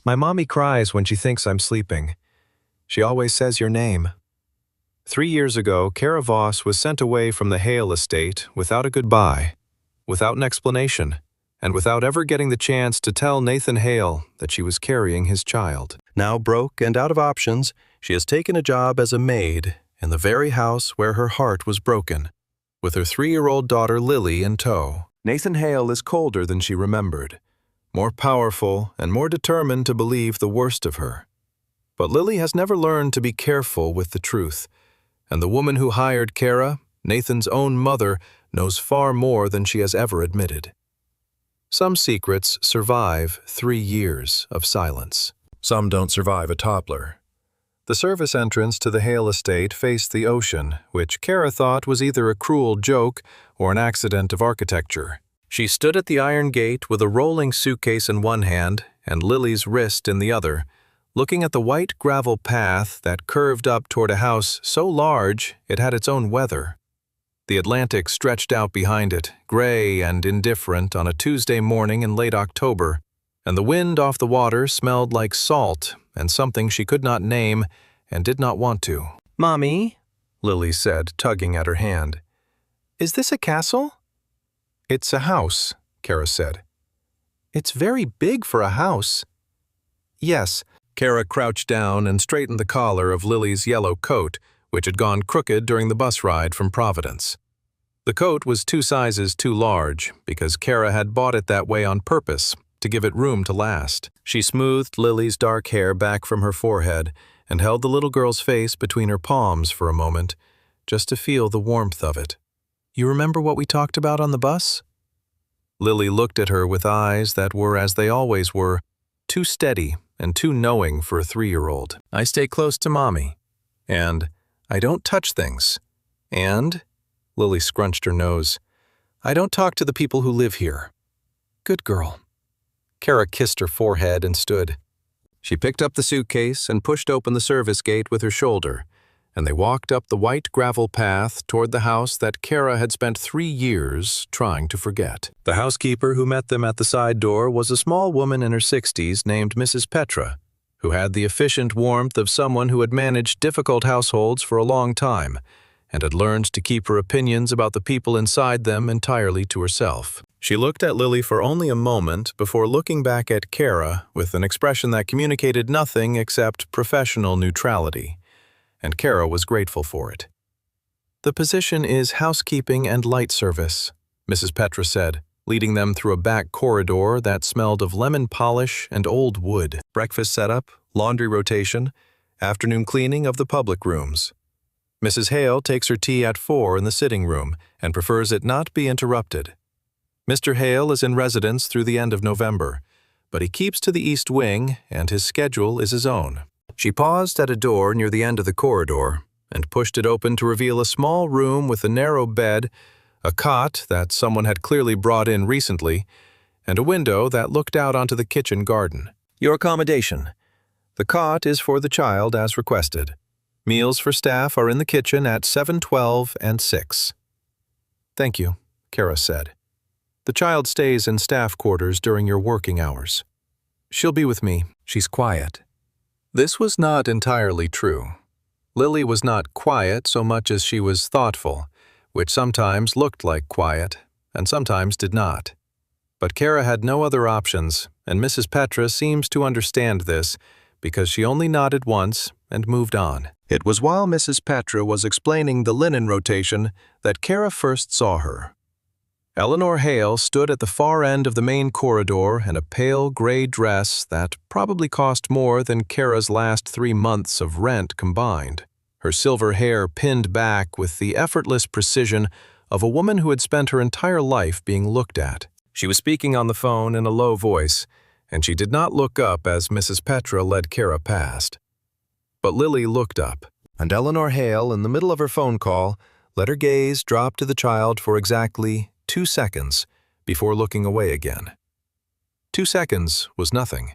My mommy cries when she thinks I'm sleeping. She always says your name. 3 years ago, Cara Voss was sent away from the Hale estate without a goodbye, without an explanation, and without ever getting the chance to tell Nathan Hale that she was carrying his child. Now broke and out of options, she has taken a job as a maid in the very house where her heart was broken, with her 3-year-old daughter Lily in tow. Nathan Hale is colder than she remembered, more powerful and more determined to believe the worst of her. But Lily has never learned to be careful with the truth, and the woman who hired Cara, Nathan's own mother, knows far more than she has ever admitted. Some secrets survive 3 years of silence. Some don't survive a toddler. The service entrance to the Hale estate faced the ocean, which Cara thought was either a cruel joke or an accident of architecture. She stood at the iron gate with a rolling suitcase in one hand and Lily's wrist in the other, looking at the white gravel path that curved up toward a house so large it had its own weather. The Atlantic stretched out behind it, gray and indifferent on a Tuesday morning in late October, and the wind off the water smelled like salt and something she could not name and did not want to. "Mommy," Lily said, tugging at her hand, "is this a castle?" "It's a house," Cara said. "It's very big for a house." "Yes." Cara crouched down and straightened the collar of Lily's yellow coat, which had gone crooked during the bus ride from Providence. The coat was 2 sizes too large because Cara had bought it that way on purpose, to give it room to last. She smoothed Lily's dark hair back from her forehead and held the little girl's face between her palms for a moment, just to feel the warmth of it. "You remember what we talked about on the bus?" Lily looked at her with eyes that were, as they always were, too steady and too knowing for a 3-year-old. "I stay close to Mommy. And I don't touch things. And," Lily scrunched her nose, "I don't talk to the people who live here." "Good girl." Cara kissed her forehead and stood. She picked up the suitcase and pushed open the service gate with her shoulder, and they walked up the white gravel path toward the house that Cara had spent 3 years trying to forget. The housekeeper who met them at the side door was a small woman in her 60s named Mrs. Petra, who had the efficient warmth of someone who had managed difficult households for a long time and had learned to keep her opinions about the people inside them entirely to herself. She looked at Lily for only a moment before looking back at Cara with an expression that communicated nothing except professional neutrality, and Cara was grateful for it. "The position is housekeeping and light service," Mrs. Petra said, leading them through a back corridor that smelled of lemon polish and old wood. "Breakfast setup, laundry rotation, afternoon cleaning of the public rooms. Mrs. Hale takes her tea at 4 in the sitting room and prefers it not be interrupted. Mr. Hale is in residence through the end of November, but he keeps to the East Wing and his schedule is his own." She paused at a door near the end of the corridor and pushed it open to reveal a small room with a narrow bed, a cot that someone had clearly brought in recently, and a window that looked out onto the kitchen garden. "Your accommodation. The cot is for the child as requested. Meals for staff are in the kitchen at 7:12 and 6. "Thank you," Cara said. "The child stays in staff quarters during your working hours. She'll be with me. She's quiet." This was not entirely true. Lily was not quiet so much as she was thoughtful, which sometimes looked like quiet and sometimes did not. But Cara had no other options, and Mrs. Petra seems to understand this because she only nodded once and moved on. It was while Mrs. Petra was explaining the linen rotation that Cara first saw her. Eleanor Hale stood at the far end of the main corridor in a pale gray dress that probably cost more than Cara's last 3 months of rent combined, her silver hair pinned back with the effortless precision of a woman who had spent her entire life being looked at. She was speaking on the phone in a low voice, and she did not look up as Mrs. Petra led Cara past. But Lily looked up, and Eleanor Hale, in the middle of her phone call, let her gaze drop to the child for exactly 2 seconds before looking away again. 2 seconds was nothing.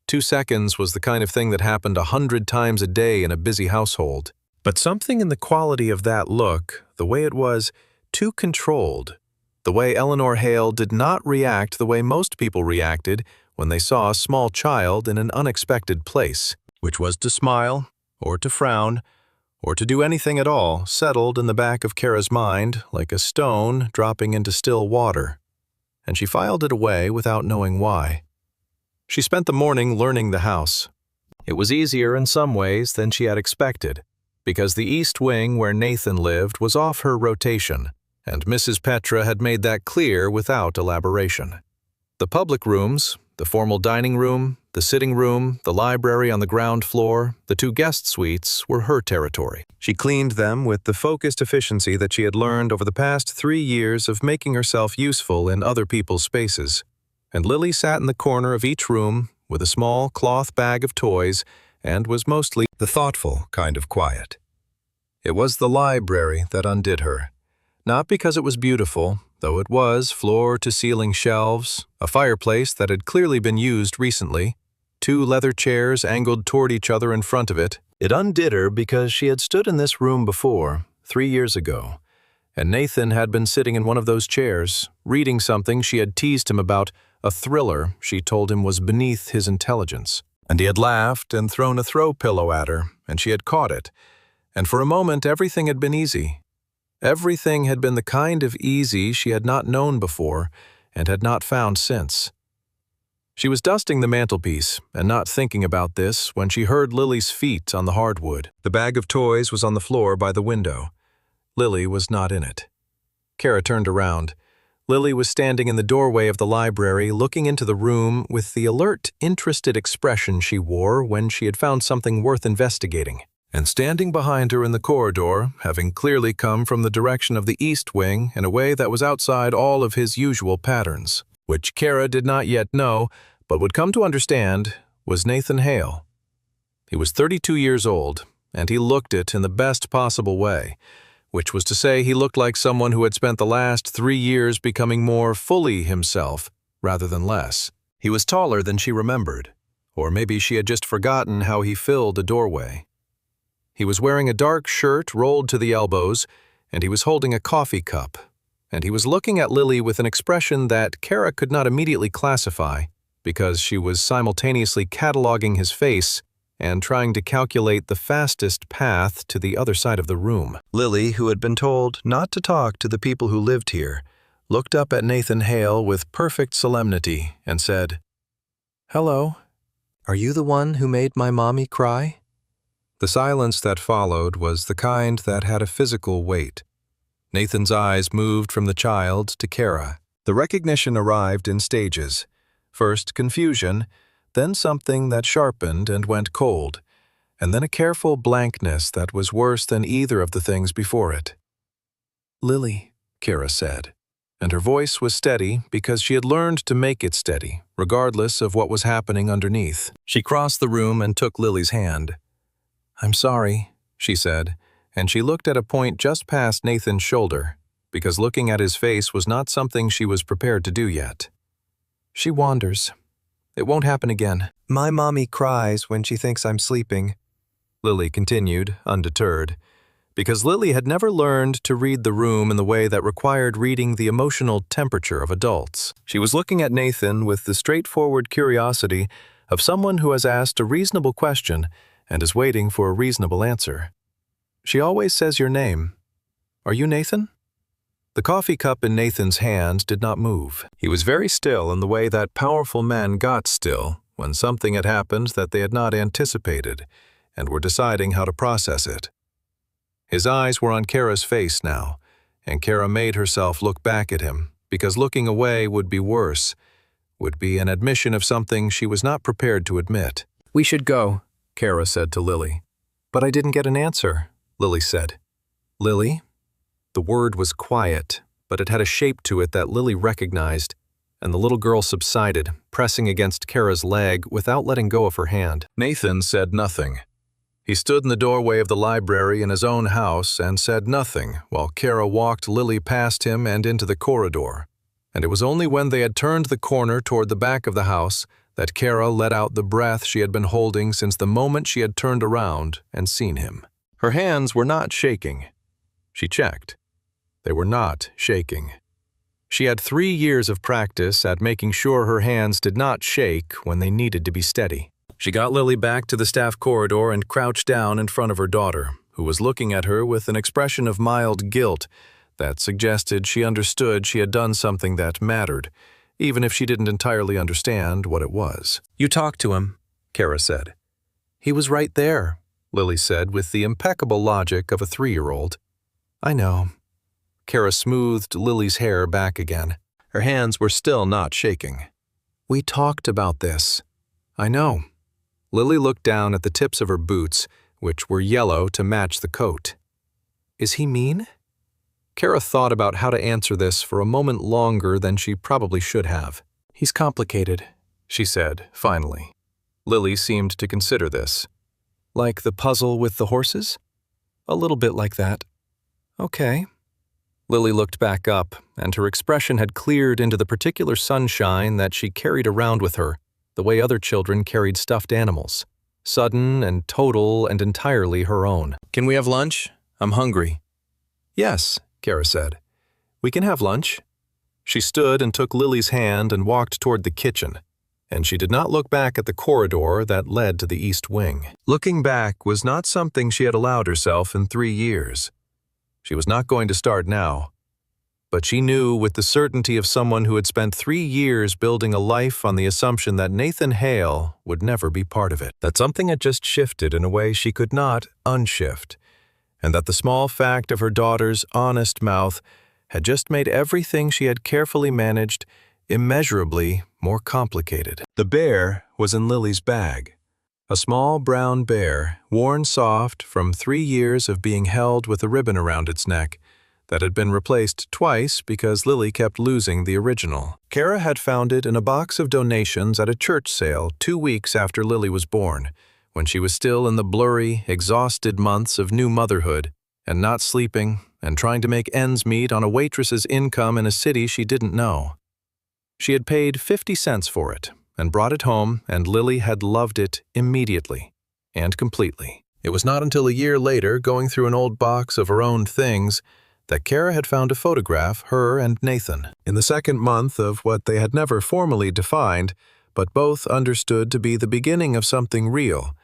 2 seconds was the kind of thing that happened 100 times a day in a busy household. But something in the quality of that look, the way it was too controlled, the way Eleanor Hale did not react the way most people reacted when they saw a small child in an unexpected place, which was to smile, or to frown, or to do anything at all, settled in the back of Cara's mind like a stone dropping into still water, and she filed it away without knowing why. She spent the morning learning the house. It was easier in some ways than she had expected, because the east wing where Nathan lived was off her rotation, and Mrs. Petra had made that clear without elaboration. The public rooms, the formal dining room, the sitting room, the library on the ground floor, the 2 guest suites were her territory. She cleaned them with the focused efficiency that she had learned over the past 3 years of making herself useful in other people's spaces, and Lily sat in the corner of each room with a small cloth bag of toys and was mostly the thoughtful kind of quiet. It was the library that undid her. Not because it was beautiful, though it was floor-to-ceiling shelves, a fireplace that had clearly been used recently, 2 leather chairs angled toward each other in front of it. It undid her because she had stood in this room before, 3 years ago, and Nathan had been sitting in one of those chairs, reading something she had teased him about, a thriller she told him was beneath his intelligence. And he had laughed and thrown a throw pillow at her, and she had caught it. And for a moment everything had been easy. Everything had been the kind of easy she had not known before and had not found since. She was dusting the mantelpiece and not thinking about this when she heard Lily's feet on the hardwood. The bag of toys was on the floor by the window. Lily was not in it. Cara turned around. Lily was standing in the doorway of the library, looking into the room with the alert, interested expression she wore when she had found something worth investigating. And standing behind her in the corridor, having clearly come from the direction of the east wing in a way that was outside all of his usual patterns, which Cara did not yet know, but would come to understand, was Nathan Hale. He was 32 years old, and he looked it in the best possible way, which was to say he looked like someone who had spent the last 3 years becoming more fully himself, rather than less. He was taller than she remembered, or maybe she had just forgotten how he filled a doorway. He was wearing a dark shirt rolled to the elbows, and he was holding a coffee cup, and he was looking at Lily with an expression that Cara could not immediately classify, because she was simultaneously cataloging his face and trying to calculate the fastest path to the other side of the room. Lily, who had been told not to talk to the people who lived here, looked up at Nathan Hale with perfect solemnity and said, "Hello. Are you the one who made my mommy cry?" The silence that followed was the kind that had a physical weight. Nathan's eyes moved from the child to Cara. The recognition arrived in stages. First confusion, then something that sharpened and went cold, and then a careful blankness that was worse than either of the things before it. "Lily," Cara said, and her voice was steady because she had learned to make it steady, regardless of what was happening underneath. She crossed the room and took Lily's hand. "I'm sorry," she said, and she looked at a point just past Nathan's shoulder, because looking at his face was not something she was prepared to do yet. "She wanders. It won't happen again. My mommy cries when she thinks I'm sleeping," Lily continued, undeterred, because Lily had never learned to read the room in the way that required reading the emotional temperature of adults. She was looking at Nathan with the straightforward curiosity of someone who has asked a reasonable question and is waiting for a reasonable answer. "She always says your name. Are you Nathan?" The coffee cup in Nathan's hand did not move. He was very still in the way that powerful men got still when something had happened that they had not anticipated and were deciding how to process it. His eyes were on Cara's face now, and Cara made herself look back at him, because looking away would be worse, would be an admission of something she was not prepared to admit. "We should go," Cara said to Lily. "But I didn't get an answer," Lily said. "Lily?" The word was quiet, but it had a shape to it that Lily recognized, and the little girl subsided, pressing against Cara's leg without letting go of her hand. Nathan said nothing. He stood in the doorway of the library in his own house and said nothing while Cara walked Lily past him and into the corridor, and it was only when they had turned the corner toward the back of the house that Cara let out the breath she had been holding since the moment she had turned around and seen him. Her hands were not shaking. She checked. They were not shaking. She had 3 years of practice at making sure her hands did not shake when they needed to be steady. She got Lily back to the staff corridor and crouched down in front of her daughter, who was looking at her with an expression of mild guilt that suggested she understood she had done something that mattered, even if she didn't entirely understand what it was. "You talked to him," Cara said. "He was right there," Lily said with the impeccable logic of a 3-year-old. "I know." Cara smoothed Lily's hair back again. Her hands were still not shaking. "We talked about this." "I know." Lily looked down at the tips of her boots, which were yellow to match the coat. "Is he mean?" Cara thought about how to answer this for a moment longer than she probably should have. "He's complicated," she said, finally. Lily seemed to consider this. "Like the puzzle with the horses?" "A little bit like that." "Okay." Lily looked back up, and her expression had cleared into the particular sunshine that she carried around with her, the way other children carried stuffed animals. Sudden and total and entirely her own. "Can we have lunch? I'm hungry." "Yes," Cara said. "We can have lunch." She stood and took Lily's hand and walked toward the kitchen, and she did not look back at the corridor that led to the east wing. Looking back was not something she had allowed herself in 3 years. She was not going to start now. But she knew with the certainty of someone who had spent 3 years building a life on the assumption that Nathan Hale would never be part of it, that something had just shifted in a way she could not unshift, and that the small fact of her daughter's honest mouth had just made everything she had carefully managed immeasurably more complicated. The bear was in Lily's bag. A small brown bear, worn soft from 3 years of being held with a ribbon around its neck, that had been replaced twice because Lily kept losing the original. Cara had found it in a box of donations at a church sale 2 weeks after Lily was born, when she was still in the blurry, exhausted months of new motherhood, and not sleeping, and trying to make ends meet on a waitress's income in a city she didn't know. She had paid 50 cents for it, and brought it home, and Lily had loved it immediately and completely. It was not until a year later, going through an old box of her own things, that Cara had found a photograph, her and Nathan, in the second month of what they had never formally defined, but both understood to be the beginning of something real,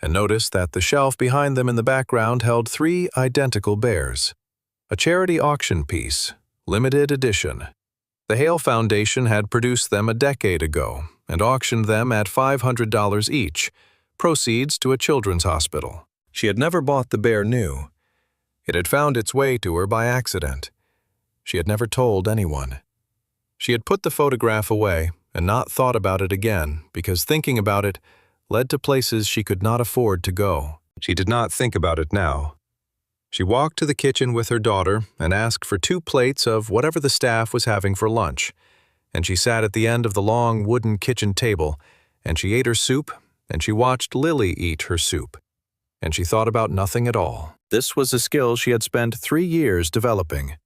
and noticed that the shelf behind them in the background held 3 identical bears. A charity auction piece, limited edition. The Hale Foundation had produced them a decade ago and auctioned them at $500 each, proceeds to a children's hospital. She had never bought the bear new. It had found its way to her by accident. She had never told anyone. She had put the photograph away and not thought about it again because thinking about it led to places she could not afford to go. She did not think about it now. She walked to the kitchen with her daughter and asked for 2 plates of whatever the staff was having for lunch, and she sat at the end of the long wooden kitchen table, and she ate her soup, and she watched Lily eat her soup, and she thought about nothing at all. This was a skill she had spent 3 years developing.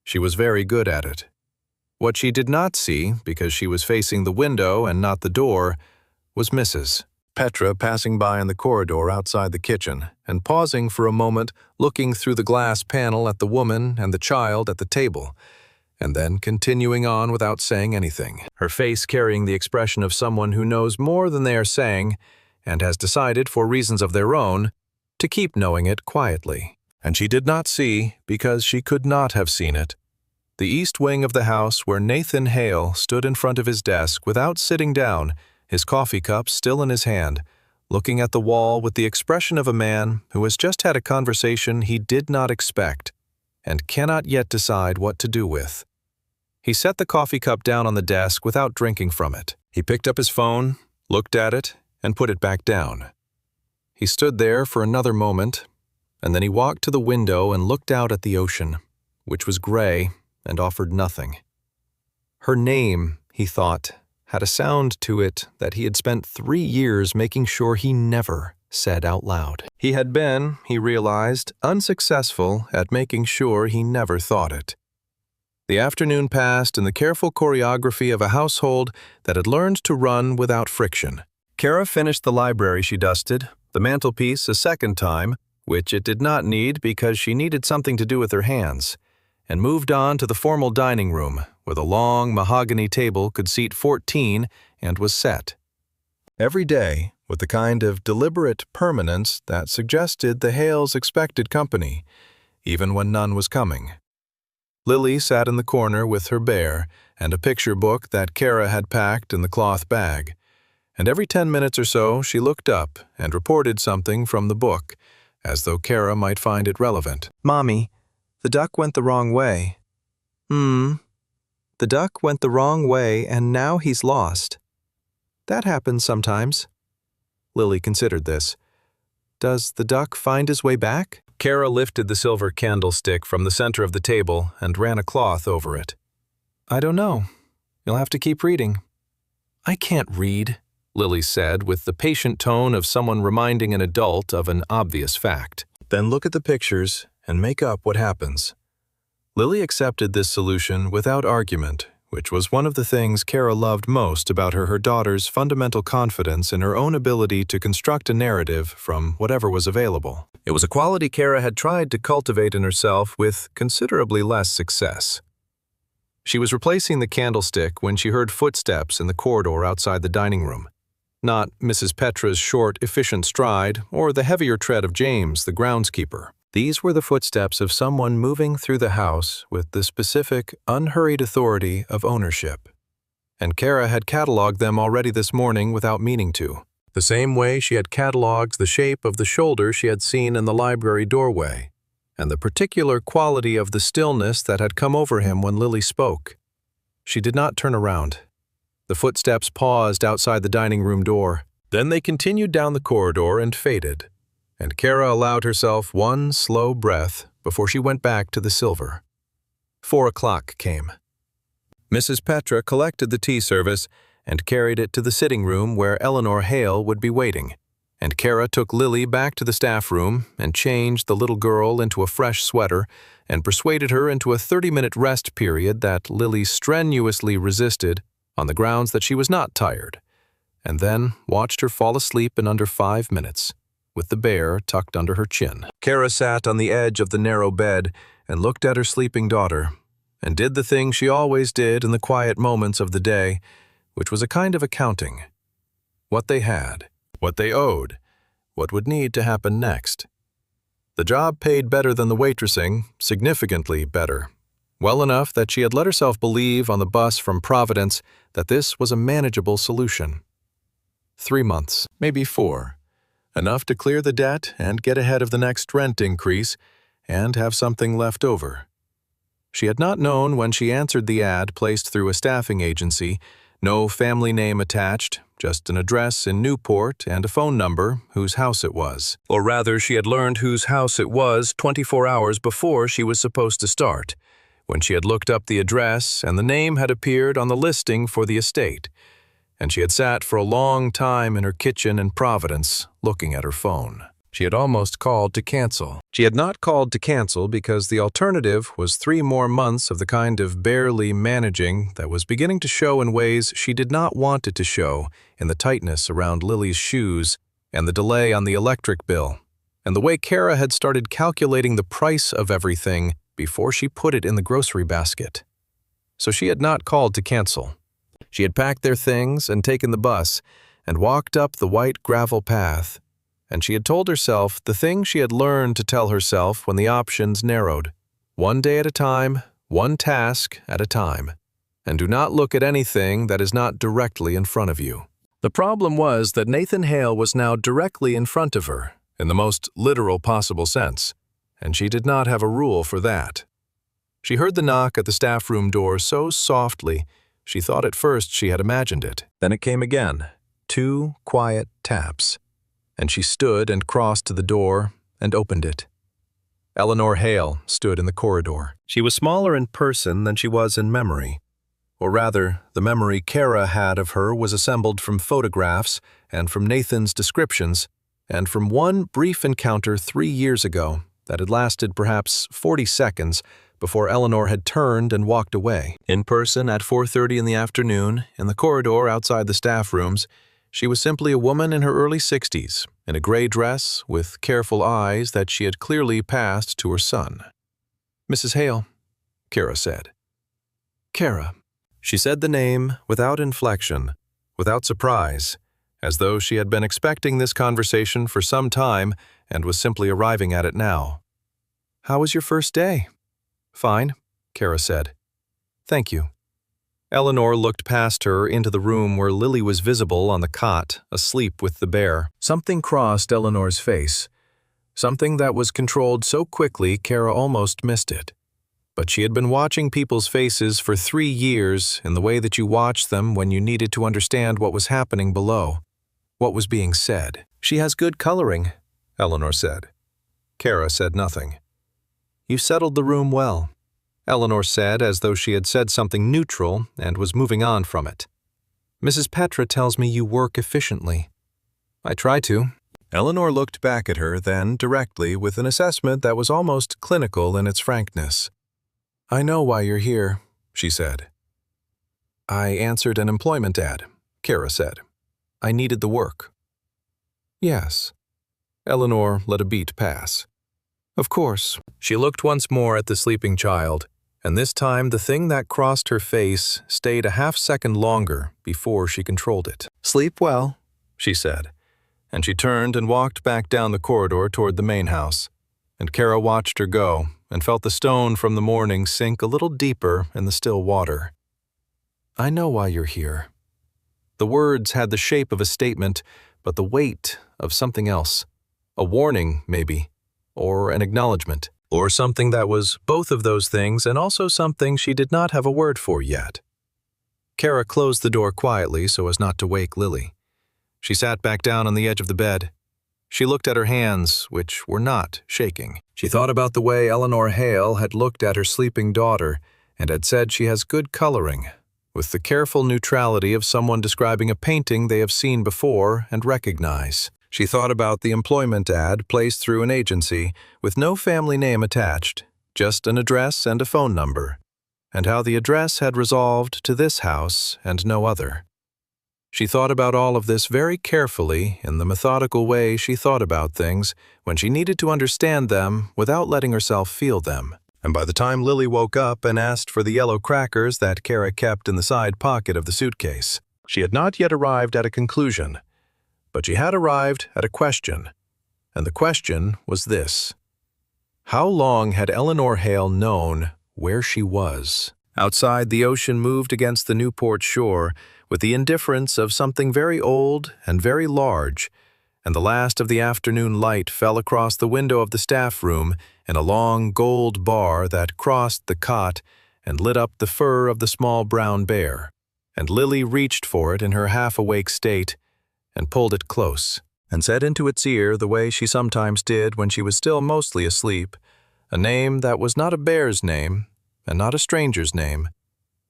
She was very good at it. What she did not see, because she was facing the window and not the door, was Mrs. Petra passing by in the corridor outside the kitchen and pausing for a moment, looking through the glass panel at the woman and the child at the table, and then continuing on without saying anything, her face carrying the expression of someone who knows more than they are saying and has decided, for reasons of their own, to keep knowing it quietly. And she did not see, because she could not have seen it, the east wing of the house where Nathan Hale stood in front of his desk without sitting down, his coffee cup still in his hand, looking at the wall with the expression of a man who has just had a conversation he did not expect and cannot yet decide what to do with. He set the coffee cup down on the desk without drinking from it. He picked up his phone, looked at it, and put it back down. He stood there for another moment, and then he walked to the window and looked out at the ocean, which was gray and offered nothing. Her name, he thought, had a sound to it that he had spent 3 years making sure he never said out loud. He had been, he realized, unsuccessful at making sure he never thought it. The afternoon passed in the careful choreography of a household that had learned to run without friction. Cara finished the library she dusted, the mantelpiece a second time, which it did not need because she needed something to do with her hands, and moved on to the formal dining room, with a long mahogany table could seat 14 and was set. Every day, with the kind of deliberate permanence that suggested the Hales expected company, even when none was coming. Lily sat in the corner with her bear and a picture book that Cara had packed in the cloth bag, and every 10 minutes or so she looked up and reported something from the book, as though Cara might find it relevant. "Mommy, the duck went the wrong way." The duck went the wrong way and now he's lost. That happens sometimes." Lily considered this. "Does the duck find his way back?" Cara lifted the silver candlestick from the center of the table and ran a cloth over it. "I don't know. You'll have to keep reading." "I can't read," Lily said with the patient tone of someone reminding an adult of an obvious fact. "Then look at the pictures and make up what happens." Lily accepted this solution without argument, which was one of the things Cara loved most about her daughter's fundamental confidence in her own ability to construct a narrative from whatever was available. It was a quality Cara had tried to cultivate in herself with considerably less success. She was replacing the candlestick when she heard footsteps in the corridor outside the dining room. Not Mrs. Petra's short, efficient stride or the heavier tread of James, the groundskeeper. These were the footsteps of someone moving through the house with the specific, unhurried authority of ownership. And Cara had catalogued them already this morning without meaning to, the same way she had catalogued the shape of the shoulder she had seen in the library doorway, and the particular quality of the stillness that had come over him when Lily spoke. She did not turn around. The footsteps paused outside the dining room door. Then they continued down the corridor and faded, and Cara allowed herself one slow breath before she went back to the silver. 4 o'clock came. Mrs. Petra collected the tea service and carried it to the sitting room where Nathan Hale would be waiting, and Cara took Lily back to the staff room and changed the little girl into a fresh sweater and persuaded her into a 30-minute rest period that Lily strenuously resisted on the grounds that she was not tired, and then watched her fall asleep in under 5 minutes, with the bear tucked under her chin. Cara sat on the edge of the narrow bed and looked at her sleeping daughter, and did the thing she always did in the quiet moments of the day, which was a kind of accounting. What they had, what they owed, what would need to happen next. The job paid better than the waitressing, significantly better. Well enough that she had let herself believe on the bus from Providence that this was a manageable solution. 3 months, maybe 4. Enough to clear the debt and get ahead of the next rent increase and have something left over. She had not known when she answered the ad placed through a staffing agency, no family name attached, just an address in Newport and a phone number whose house it was. Or rather, she had learned whose house it was 24 hours before she was supposed to start, when she had looked up the address and the name had appeared on the listing for the estate, and she had sat for a long time in her kitchen in Providence, looking at her phone. She had almost called to cancel. She had not called to cancel because the alternative was 3 more months of the kind of barely managing that was beginning to show in ways she did not want it to show, in the tightness around Lily's shoes, and the delay on the electric bill, and the way Cara had started calculating the price of everything before she put it in the grocery basket. So she had not called to cancel. She had packed their things and taken the bus and walked up the white gravel path, and she had told herself the thing she had learned to tell herself when the options narrowed. One day at a time, one task at a time, and do not look at anything that is not directly in front of you. The problem was that Nathan Hale was now directly in front of her, in the most literal possible sense, and she did not have a rule for that. She heard the knock at the staff room door so softly, she thought at first she had imagined it. Then it came again, 2 quiet taps, and she stood and crossed to the door and opened it. Nathan Hale stood in the corridor. She was smaller in person than she was in memory. Or rather, the memory Cara had of her was assembled from photographs and from Nathan's descriptions, and from one brief encounter 3 years ago that had lasted perhaps 40 seconds before Eleanor had turned and walked away. In person at 4:30 in the afternoon, in the corridor outside the staff rooms, she was simply a woman in her early 60s, in a gray dress with careful eyes that she had clearly passed to her son. "Mrs. Hale," Cara said. "Cara, She said the name without inflection, without surprise, as though she had been expecting this conversation for some time and was simply arriving at it now. "How was your first day?" "Fine," Cara said. "Thank you." Eleanor looked past her into the room where Lily was visible on the cot, asleep with the bear. Something crossed Eleanor's face, something that was controlled so quickly Cara almost missed it. But she had been watching people's faces for 3 years in the way that you watched them when you needed to understand what was happening below, what was being said. "She has good coloring," Eleanor said. Cara said nothing. "You settled the room well," Eleanor said, as though she had said something neutral and was moving on from it. "Mrs. Petra tells me you work efficiently." "I try to." Eleanor looked back at her then directly with an assessment that was almost clinical in its frankness. "I know why you're here," she said. "I answered an employment ad," Cara said. "I needed the work." "Yes." Eleanor let a beat pass. "Of course." She looked once more at the sleeping child, and this time the thing that crossed her face stayed a half-second longer before she controlled it. "Sleep well," she said, and she turned and walked back down the corridor toward the main house, and Cara watched her go and felt the stone from the morning sink a little deeper in the still water. "I know why you're here." The words had the shape of a statement, but the weight of something else. A warning, maybe, or an acknowledgement, or something that was both of those things and also something she did not have a word for yet. Cara closed the door quietly so as not to wake Lily. She sat back down on the edge of the bed. She looked at her hands, which were not shaking. She thought about the way Nathan Hale had looked at her sleeping daughter and had said she has good coloring, with the careful neutrality of someone describing a painting they have seen before and recognize. She thought about the employment ad placed through an agency with no family name attached, just an address and a phone number, and how the address had resolved to this house and no other. She thought about all of this very carefully in the methodical way she thought about things when she needed to understand them without letting herself feel them. And by the time Lily woke up and asked for the yellow crackers that Cara kept in the side pocket of the suitcase, she had not yet arrived at a conclusion, but she had arrived at a question, and the question was this. How long had Nathan Hale known where she was? Outside, the ocean moved against the Newport shore with the indifference of something very old and very large, and the last of the afternoon light fell across the window of the staff room in a long gold bar that crossed the cot and lit up the fur of the small brown bear. And Lily reached for it in her half-awake state and pulled it close, and said into its ear the way she sometimes did when she was still mostly asleep, a name that was not a bear's name and not a stranger's name,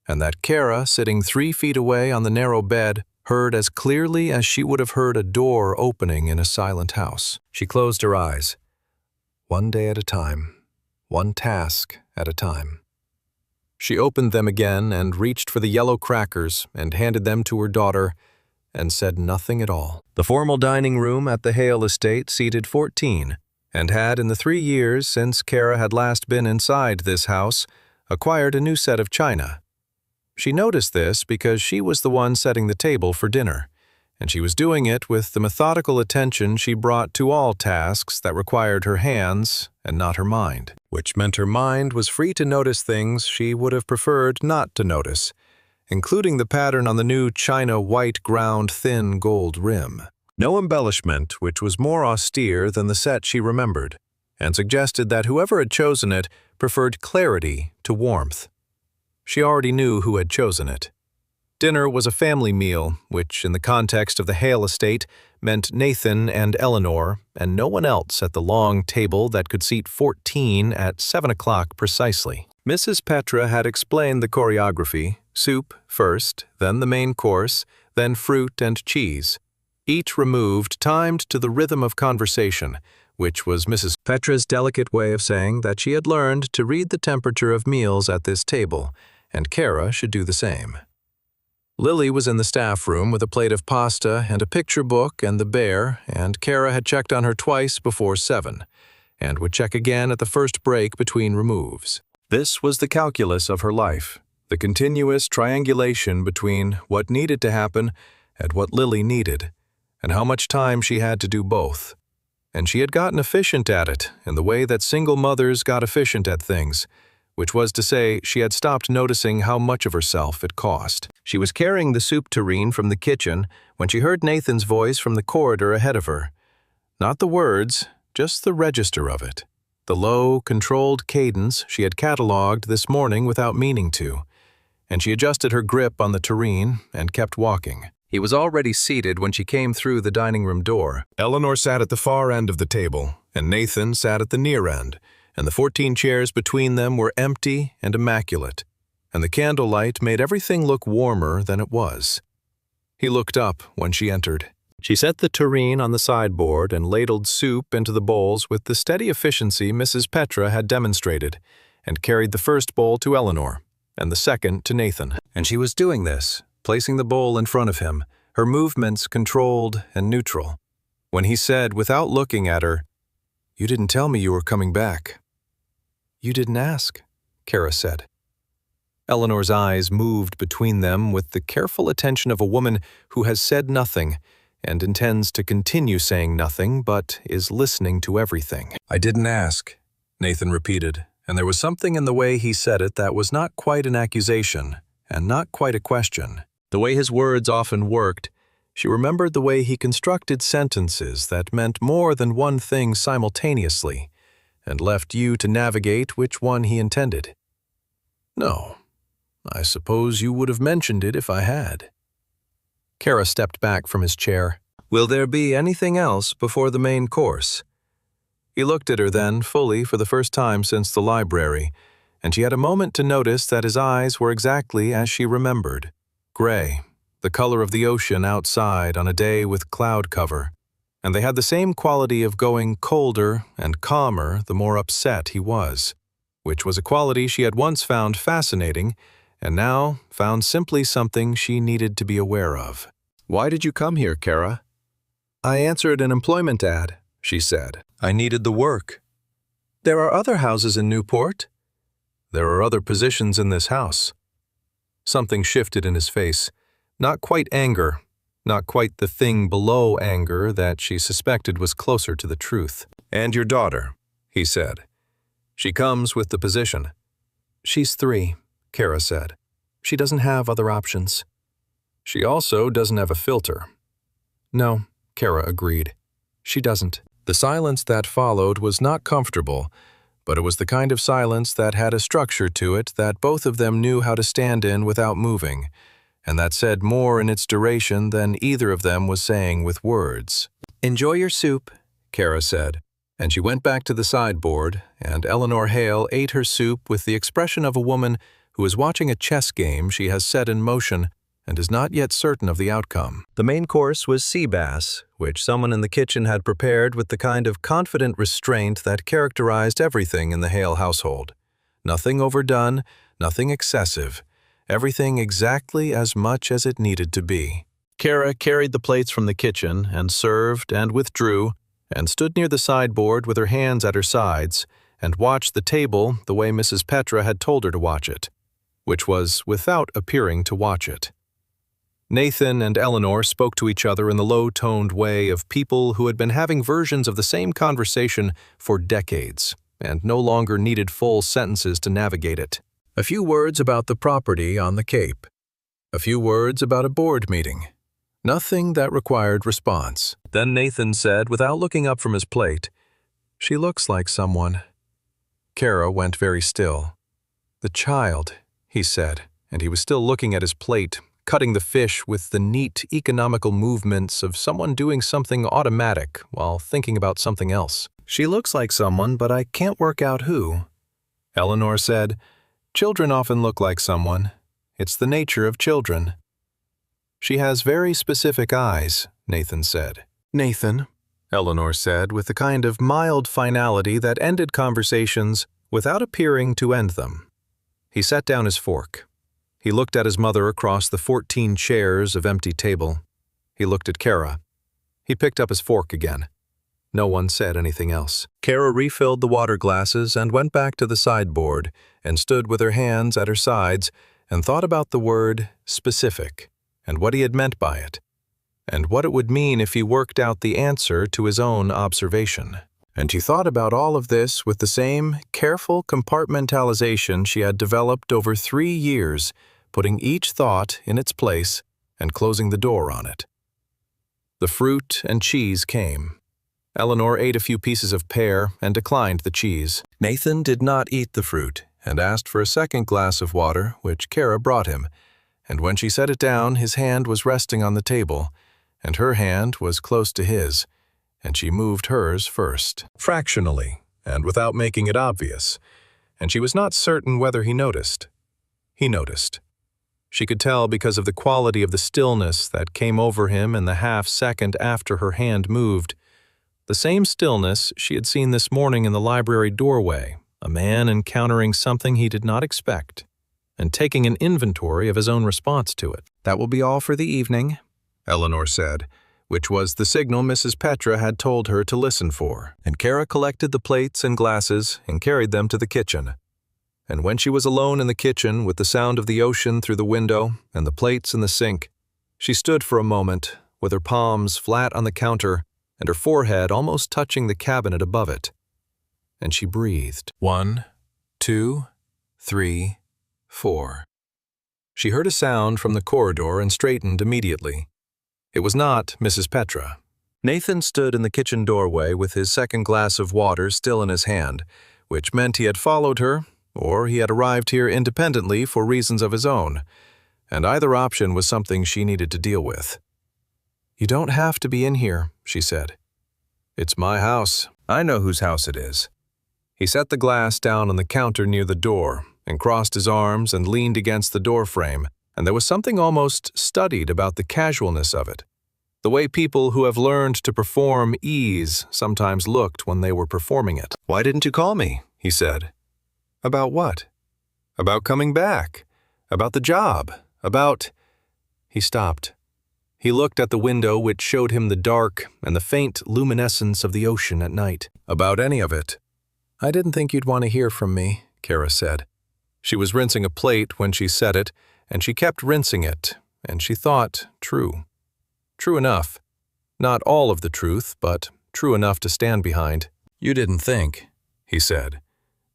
and that Cara, sitting 3 feet away on the narrow bed, heard as clearly as she would have heard a door opening in a silent house. She closed her eyes. One day at a time, one task at a time. She opened them again and reached for the yellow crackers and handed them to her daughter and said nothing at all. The formal dining room at the Hale estate seated 14 and had, in the 3 years since Cara had last been inside this house, acquired a new set of china. She noticed this because she was the one setting the table for dinner, and she was doing it with the methodical attention she brought to all tasks that required her hands and not her mind, which meant her mind was free to notice things she would have preferred not to notice, including the pattern on the new china white ground thin gold rim. No embellishment which was more austere than the set she remembered, and suggested that whoever had chosen it preferred clarity to warmth. She already knew who had chosen it. Dinner was a family meal, which, in the context of the Hale estate, meant Nathan and Eleanor, and no one else at the long table that could seat 14 at 7 o'clock precisely. Mrs. Petra had explained the choreography: soup first, then the main course, then fruit and cheese, each removed timed to the rhythm of conversation, which was Mrs. Petra's delicate way of saying that she had learned to read the temperature of meals at this table, and Cara should do the same. Lily was in the staff room with a plate of pasta and a picture book and the bear, and Cara had checked on her twice before 7, and would check again at the first break between removes. This was the calculus of her life, The continuous triangulation between what needed to happen and what Lily needed, and how much time she had to do both. And she had gotten efficient at it in the way that single mothers got efficient at things, which was to say she had stopped noticing how much of herself it cost. She was carrying the soup tureen from the kitchen when she heard Nathan's voice from the corridor ahead of her. Not the words, just the register of it. The low, controlled cadence she had catalogued this morning without meaning to, and she adjusted her grip on the tureen and kept walking. He was already seated when she came through the dining room door. Eleanor sat at the far end of the table, and Nathan sat at the near end, and the 14 chairs between them were empty and immaculate, and the candlelight made everything look warmer than it was. He looked up when she entered. She set the tureen on the sideboard and ladled soup into the bowls with the steady efficiency Mrs. Petra had demonstrated, and carried the first bowl to Eleanor, and the second to Nathan. And she was doing this, placing the bowl in front of him, her movements controlled and neutral, when he said, without looking at her, "You didn't tell me you were coming back." "You didn't ask," Cara said. Eleanor's eyes moved between them with the careful attention of a woman who has said nothing and intends to continue saying nothing but is listening to everything. "I didn't ask," Nathan repeated, and there was something in the way he said it that was not quite an accusation and not quite a question. The way his words often worked, she remembered the way he constructed sentences that meant more than one thing simultaneously, and left you to navigate which one he intended. "No, I suppose you would have mentioned it if I had." Cara stepped back from his chair. "Will there be anything else before the main course?" He looked at her then, fully for the first time since the library, and she had a moment to notice that his eyes were exactly as she remembered. Gray, the color of the ocean outside on a day with cloud cover, and they had the same quality of going colder and calmer the more upset he was, which was a quality she had once found fascinating and now found simply something she needed to be aware of. "Why did you come here, Cara?" "I answered an employment ad," she said. "I needed the work." "There are other houses in Newport." "There are other positions in this house." Something shifted in his face. Not quite anger, not quite the thing below anger that she suspected was closer to the truth. "And your daughter," he said. "She comes with the position." "She's 3, Cara said. "She doesn't have other options." "She also doesn't have a filter." "No," Cara agreed. "She doesn't." The silence that followed was not comfortable, but it was the kind of silence that had a structure to it that both of them knew how to stand in without moving, and that said more in its duration than either of them was saying with words. "Enjoy your soup," Cara said, and she went back to the sideboard, and Eleanor Hale ate her soup with the expression of a woman who is watching a chess game she has set in motion and is not yet certain of the outcome. The main course was sea bass, which someone in the kitchen had prepared with the kind of confident restraint that characterized everything in the Hale household. Nothing overdone, nothing excessive, everything exactly as much as it needed to be. Cara carried the plates from the kitchen and served and withdrew and stood near the sideboard with her hands at her sides and watched the table the way Mrs. Petra had told her to watch it, which was without appearing to watch it. Nathan and Eleanor spoke to each other in the low-toned way of people who had been having versions of the same conversation for decades and no longer needed full sentences to navigate it. A few words about the property on the Cape. A few words about a board meeting. Nothing that required response. Then Nathan said, without looking up from his plate, "She looks like someone." Cara went very still. "The child," he said, and he was still looking at his plate, cutting the fish with the neat, economical movements of someone doing something automatic while thinking about something else. "She looks like someone, but I can't work out who." Eleanor said, "Children often look like someone. It's the nature of children." "She has very specific eyes," Nathan said. "Nathan," Eleanor said with a kind of mild finality that ended conversations without appearing to end them. He set down his fork. He looked at his mother across the 14 chairs of empty table. He looked at Cara. He picked up his fork again. No one said anything else. Cara refilled the water glasses and went back to the sideboard and stood with her hands at her sides and thought about the word specific and what he had meant by it, and what it would mean if he worked out the answer to his own observation. And she thought about all of this with the same careful compartmentalization she had developed over 3 years, putting each thought in its place and closing the door on it. The fruit and cheese came. Eleanor ate a few pieces of pear and declined the cheese. Nathan did not eat the fruit and asked for a second glass of water, which Cara brought him, and when she set it down, his hand was resting on the table, and her hand was close to his, and she moved hers first, fractionally, and without making it obvious, and she was not certain whether he noticed. He noticed. She could tell because of the quality of the stillness that came over him in the half-second after her hand moved, the same stillness she had seen this morning in the library doorway, a man encountering something he did not expect, and taking an inventory of his own response to it. "That will be all for the evening," Eleanor said, which was the signal Mrs. Petra had told her to listen for, and Cara collected the plates and glasses and carried them to the kitchen. And when she was alone in the kitchen with the sound of the ocean through the window and the plates in the sink, she stood for a moment with her palms flat on the counter and her forehead almost touching the cabinet above it. And she breathed. 1, 2, 3, 4. She heard a sound from the corridor and straightened immediately. It was not Mrs. Petra. Nathan stood in the kitchen doorway with his second glass of water still in his hand, which meant he had followed her, or he had arrived here independently for reasons of his own, and either option was something she needed to deal with. "You don't have to be in here," she said. "It's my house. I know whose house it is." He set the glass down on the counter near the door and crossed his arms and leaned against the doorframe, and there was something almost studied about the casualness of it, the way people who have learned to perform ease sometimes looked when they were performing it. "Why didn't you call me?" he said. "About what?" "About coming back. About the job. About—" He stopped. He looked at the window, which showed him the dark and the faint luminescence of the ocean at night. "About any of it." "I didn't think you'd want to hear from me," Cara said. She was rinsing a plate when she said it, and she kept rinsing it, and she thought, true. True enough. Not all of the truth, but true enough to stand behind. "You didn't think," he said,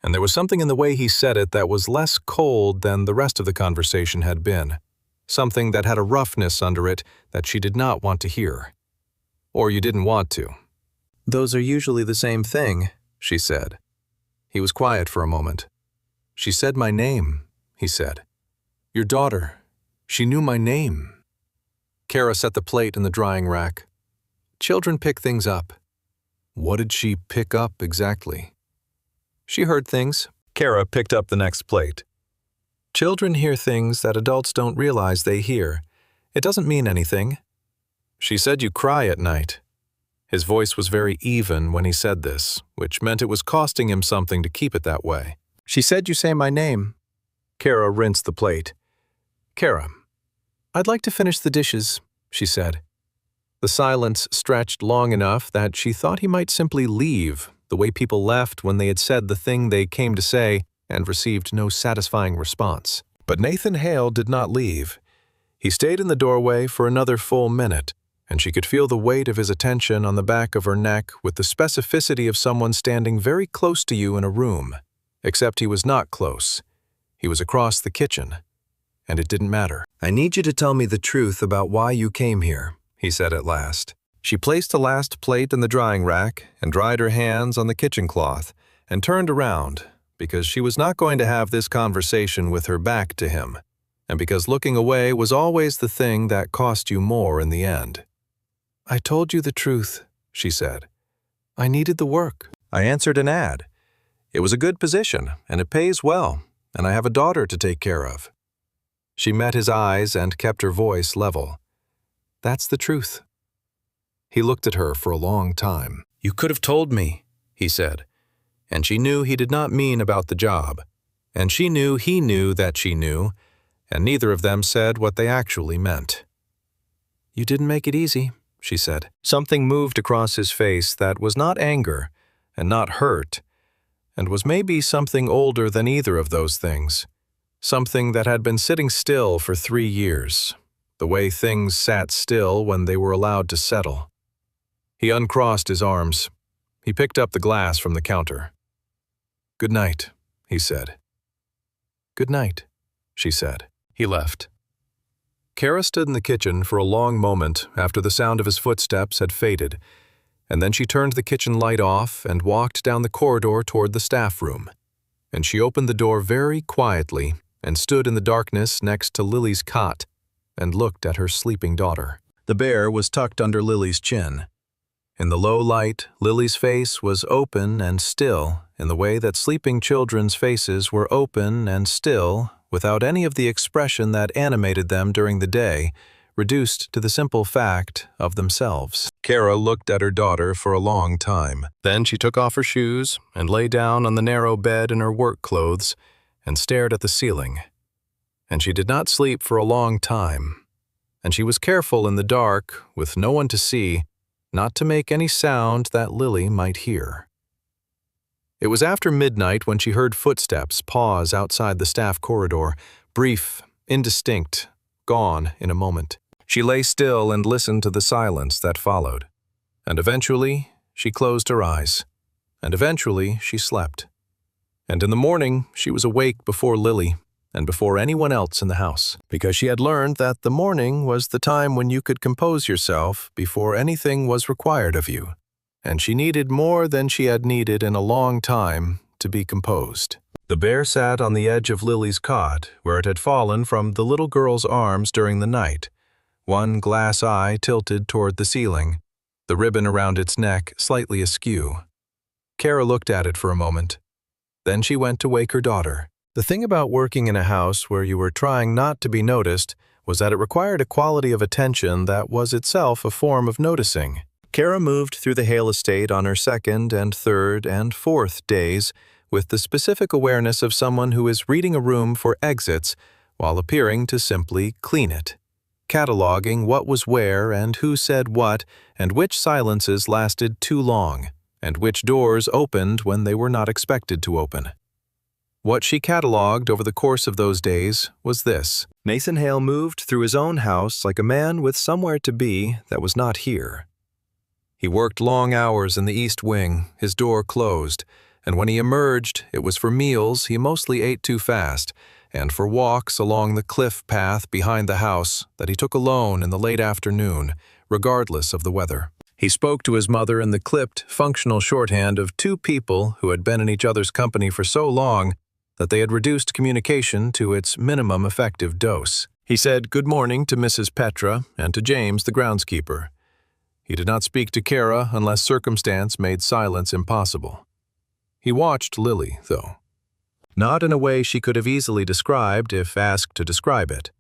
and there was something in the way he said it that was less cold than the rest of the conversation had been, something that had a roughness under it that she did not want to hear. Or you didn't want to. "Those are usually the same thing," she said. He was quiet for a moment. "She said my name," he said. "Your daughter. She knew my name." Cara set the plate in the drying rack. Children pick things up. What did she pick up exactly? She heard things. Cara picked up the next plate. Children hear things that adults don't realize they hear. It doesn't mean anything. "She said you cry at night." His voice was very even when he said this, which meant it was costing him something to keep it that way. "She said you say my name." Cara rinsed the plate. "Cara, I'd like to finish the dishes," she said. The silence stretched long enough that she thought he might simply leave, the way people left when they had said the thing they came to say and received no satisfying response. But Nathan Hale did not leave. He stayed in the doorway for another full minute, and she could feel the weight of his attention on the back of her neck with the specificity of someone standing very close to you in a room. Except he was not close. He was across the kitchen. And it didn't matter. "I need you to tell me the truth about why you came here," he said at last. She placed the last plate in the drying rack and dried her hands on the kitchen cloth and turned around because she was not going to have this conversation with her back to him, and because looking away was always the thing that cost you more in the end. "I told you the truth," she said. "I needed the work. I answered an ad. It was a good position, and it pays well, and I have a daughter to take care of." She met his eyes and kept her voice level. "That's the truth." He looked at her for a long time. "You could have told me," he said, and she knew he did not mean about the job, and she knew he knew that she knew, and neither of them said what they actually meant. "You didn't make it easy," she said. Something moved across his face that was not anger and not hurt, and was maybe something older than either of those things. something that had been sitting still for 3 years, the way things sat still when they were allowed to settle. He uncrossed his arms. He picked up the glass from the counter. "Good night," he said. "Good night," she said. He left. Cara stood in the kitchen for a long moment after the sound of his footsteps had faded, and then she turned the kitchen light off and walked down the corridor toward the staff room. And she opened the door very quietly and stood in the darkness next to Lily's cot and looked at her sleeping daughter. The bear was tucked under Lily's chin. In the low light, Lily's face was open and still in the way that sleeping children's faces were open and still without any of the expression that animated them during the day, reduced to the simple fact of themselves. Cara looked at her daughter for a long time. Then she took off her shoes and lay down on the narrow bed in her work clothes and stared at the ceiling. And she did not sleep for a long time. And she was careful in the dark, with no one to see, not to make any sound that Lily might hear. It was after midnight when she heard footsteps pause outside the staff corridor, brief, indistinct, gone in a moment. She lay still and listened to the silence that followed. And eventually, she closed her eyes. And eventually, she slept. And in the morning, she was awake before Lily and before anyone else in the house, because she had learned that the morning was the time when you could compose yourself before anything was required of you. And she needed more than she had needed in a long time to be composed. The bear sat on the edge of Lily's cot, where it had fallen from the little girl's arms during the night, one glass eye tilted toward the ceiling, the ribbon around its neck slightly askew. Cara looked at it for a moment. Then she went to wake her daughter. The thing about working in a house where you were trying not to be noticed was that it required a quality of attention that was itself a form of noticing. Cara moved through the Hale estate on her second and third and fourth days with the specific awareness of someone who is reading a room for exits while appearing to simply clean it, cataloging what was where and who said what and which silences lasted too long and which doors opened when they were not expected to open. What she cataloged over the course of those days was this: Nathan Hale moved through his own house like a man with somewhere to be that was not here. He worked long hours in the East Wing, his door closed, and when he emerged, it was for meals he mostly ate too fast, and for walks along the cliff path behind the house that he took alone in the late afternoon, regardless of the weather. He spoke to his mother in the clipped, functional shorthand of two people who had been in each other's company for so long that they had reduced communication to its minimum effective dose. He said good morning to Mrs. Petra and to James, the groundskeeper. He did not speak to Cara unless circumstance made silence impossible. He watched Lily, though. Not in a way she could have easily described if asked to describe it.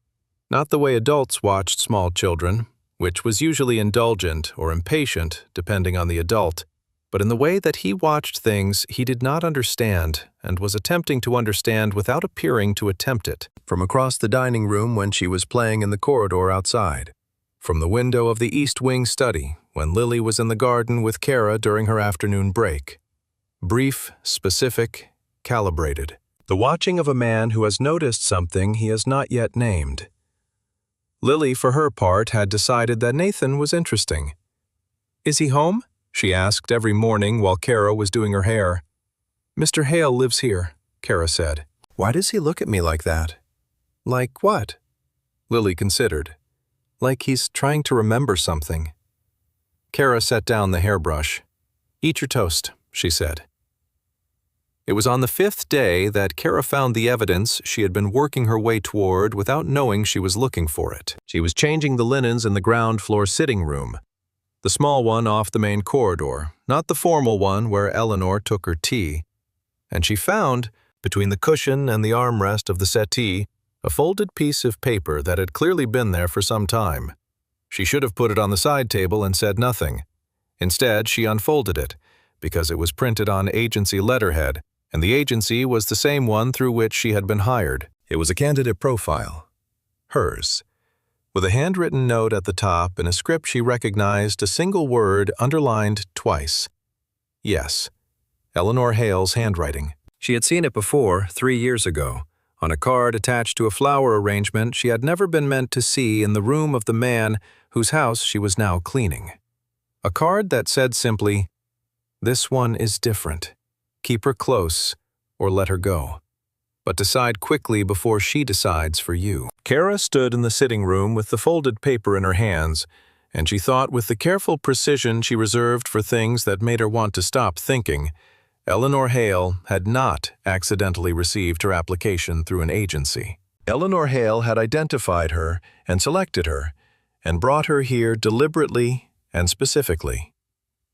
Not the way adults watched small children, which was usually indulgent or impatient, depending on the adult, but in the way that he watched things he did not understand and was attempting to understand without appearing to attempt it, from across the dining room when she was playing in the corridor outside, from the window of the East Wing study when Lily was in the garden with Cara during her afternoon break. Brief, specific, calibrated. The watching of a man who has noticed something he has not yet named. Lily, for her part, had decided that Nathan was interesting. "Is he home?" she asked every morning while Cara was doing her hair. "Mr. Hale lives here," Cara said. "Why does he look at me like that?" "Like what?" Lily considered. "Like he's trying to remember something." Cara set down the hairbrush. "Eat your toast," she said. It was on the 5th day that Cara found the evidence she had been working her way toward without knowing she was looking for it. She was changing the linens in the ground floor sitting room, the small one off the main corridor, not the formal one where Eleanor took her tea. And she found, between the cushion and the armrest of the settee, a folded piece of paper that had clearly been there for some time. She should have put it on the side table and said nothing. Instead, she unfolded it, because it was printed on agency letterhead, and the agency was the same one through which she had been hired. It was a candidate profile. Hers. With a handwritten note at the top in a script she recognized a single word underlined twice. Yes. Eleanor Hale's handwriting. She had seen it before, 3 years ago, On a card attached to a flower arrangement she had never been meant to see in the room of the man whose house she was now cleaning. A card that said simply, "This one is different. Keep her close or let her go. But decide quickly before she decides for you." Cara stood in the sitting room with the folded paper in her hands, and she thought with the careful precision she reserved for things that made her want to stop thinking. Eleanor Hale had not accidentally received her application through an agency. Eleanor Hale had identified her and selected her, and brought her here deliberately and specifically.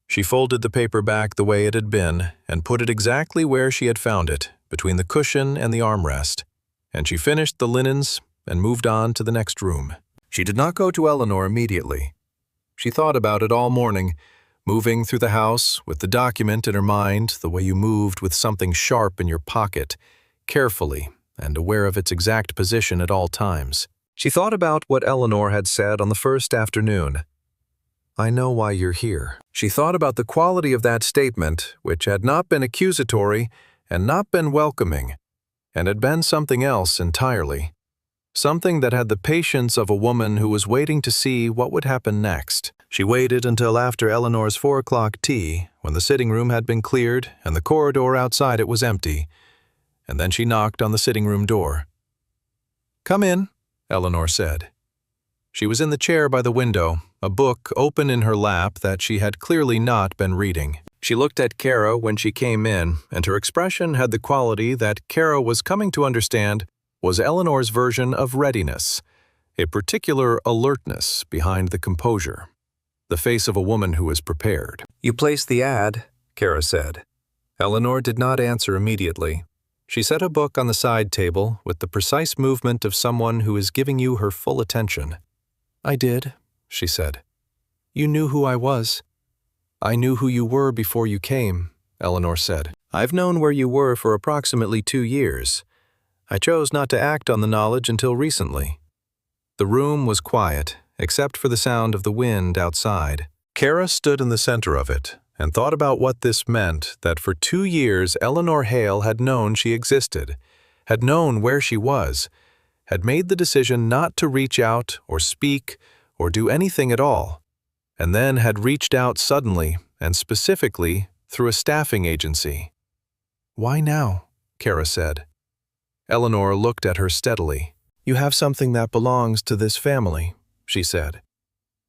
She folded the paper back the way it had been and put it exactly where she had found it, between the cushion and the armrest, and she finished the linens and moved on to the next room. She did not go to Eleanor immediately. She thought about it all morning, moving through the house with the document in her mind the way you moved with something sharp in your pocket, carefully and aware of its exact position at all times. She thought about what Eleanor had said on the first afternoon. "I know why you're here." She thought about the quality of that statement, which had not been accusatory and not been welcoming, and had been something else entirely. Something that had the patience of a woman who was waiting to see what would happen next. She waited until after Eleanor's 4 o'clock tea, when the sitting room had been cleared and the corridor outside it was empty, and then she knocked on the sitting room door. "Come in," Eleanor said. She was in the chair by the window, a book open in her lap that she had clearly not been reading. She looked at Cara when she came in, and her expression had the quality that Cara was coming to understand was Eleanor's version of readiness, a particular alertness behind the composure, the face of a woman who is prepared. "You placed the ad," Cara said. Eleanor did not answer immediately. She set a book on the side table with the precise movement of someone who is giving you her full attention. "I did," she said. "You knew who I was." "I knew who you were before you came," Eleanor said. "I've known where you were for approximately 2 years. I chose not to act on the knowledge until recently." The room was quiet, except for the sound of the wind outside. Cara stood in the center of it and thought about what this meant, that for 2 years Eleanor Hale had known she existed, had known where she was, had made the decision not to reach out or speak or do anything at all, and then had reached out suddenly and specifically through a staffing agency. "Why now?" Cara said. Eleanor looked at her steadily. "You have something that belongs to this family," she said.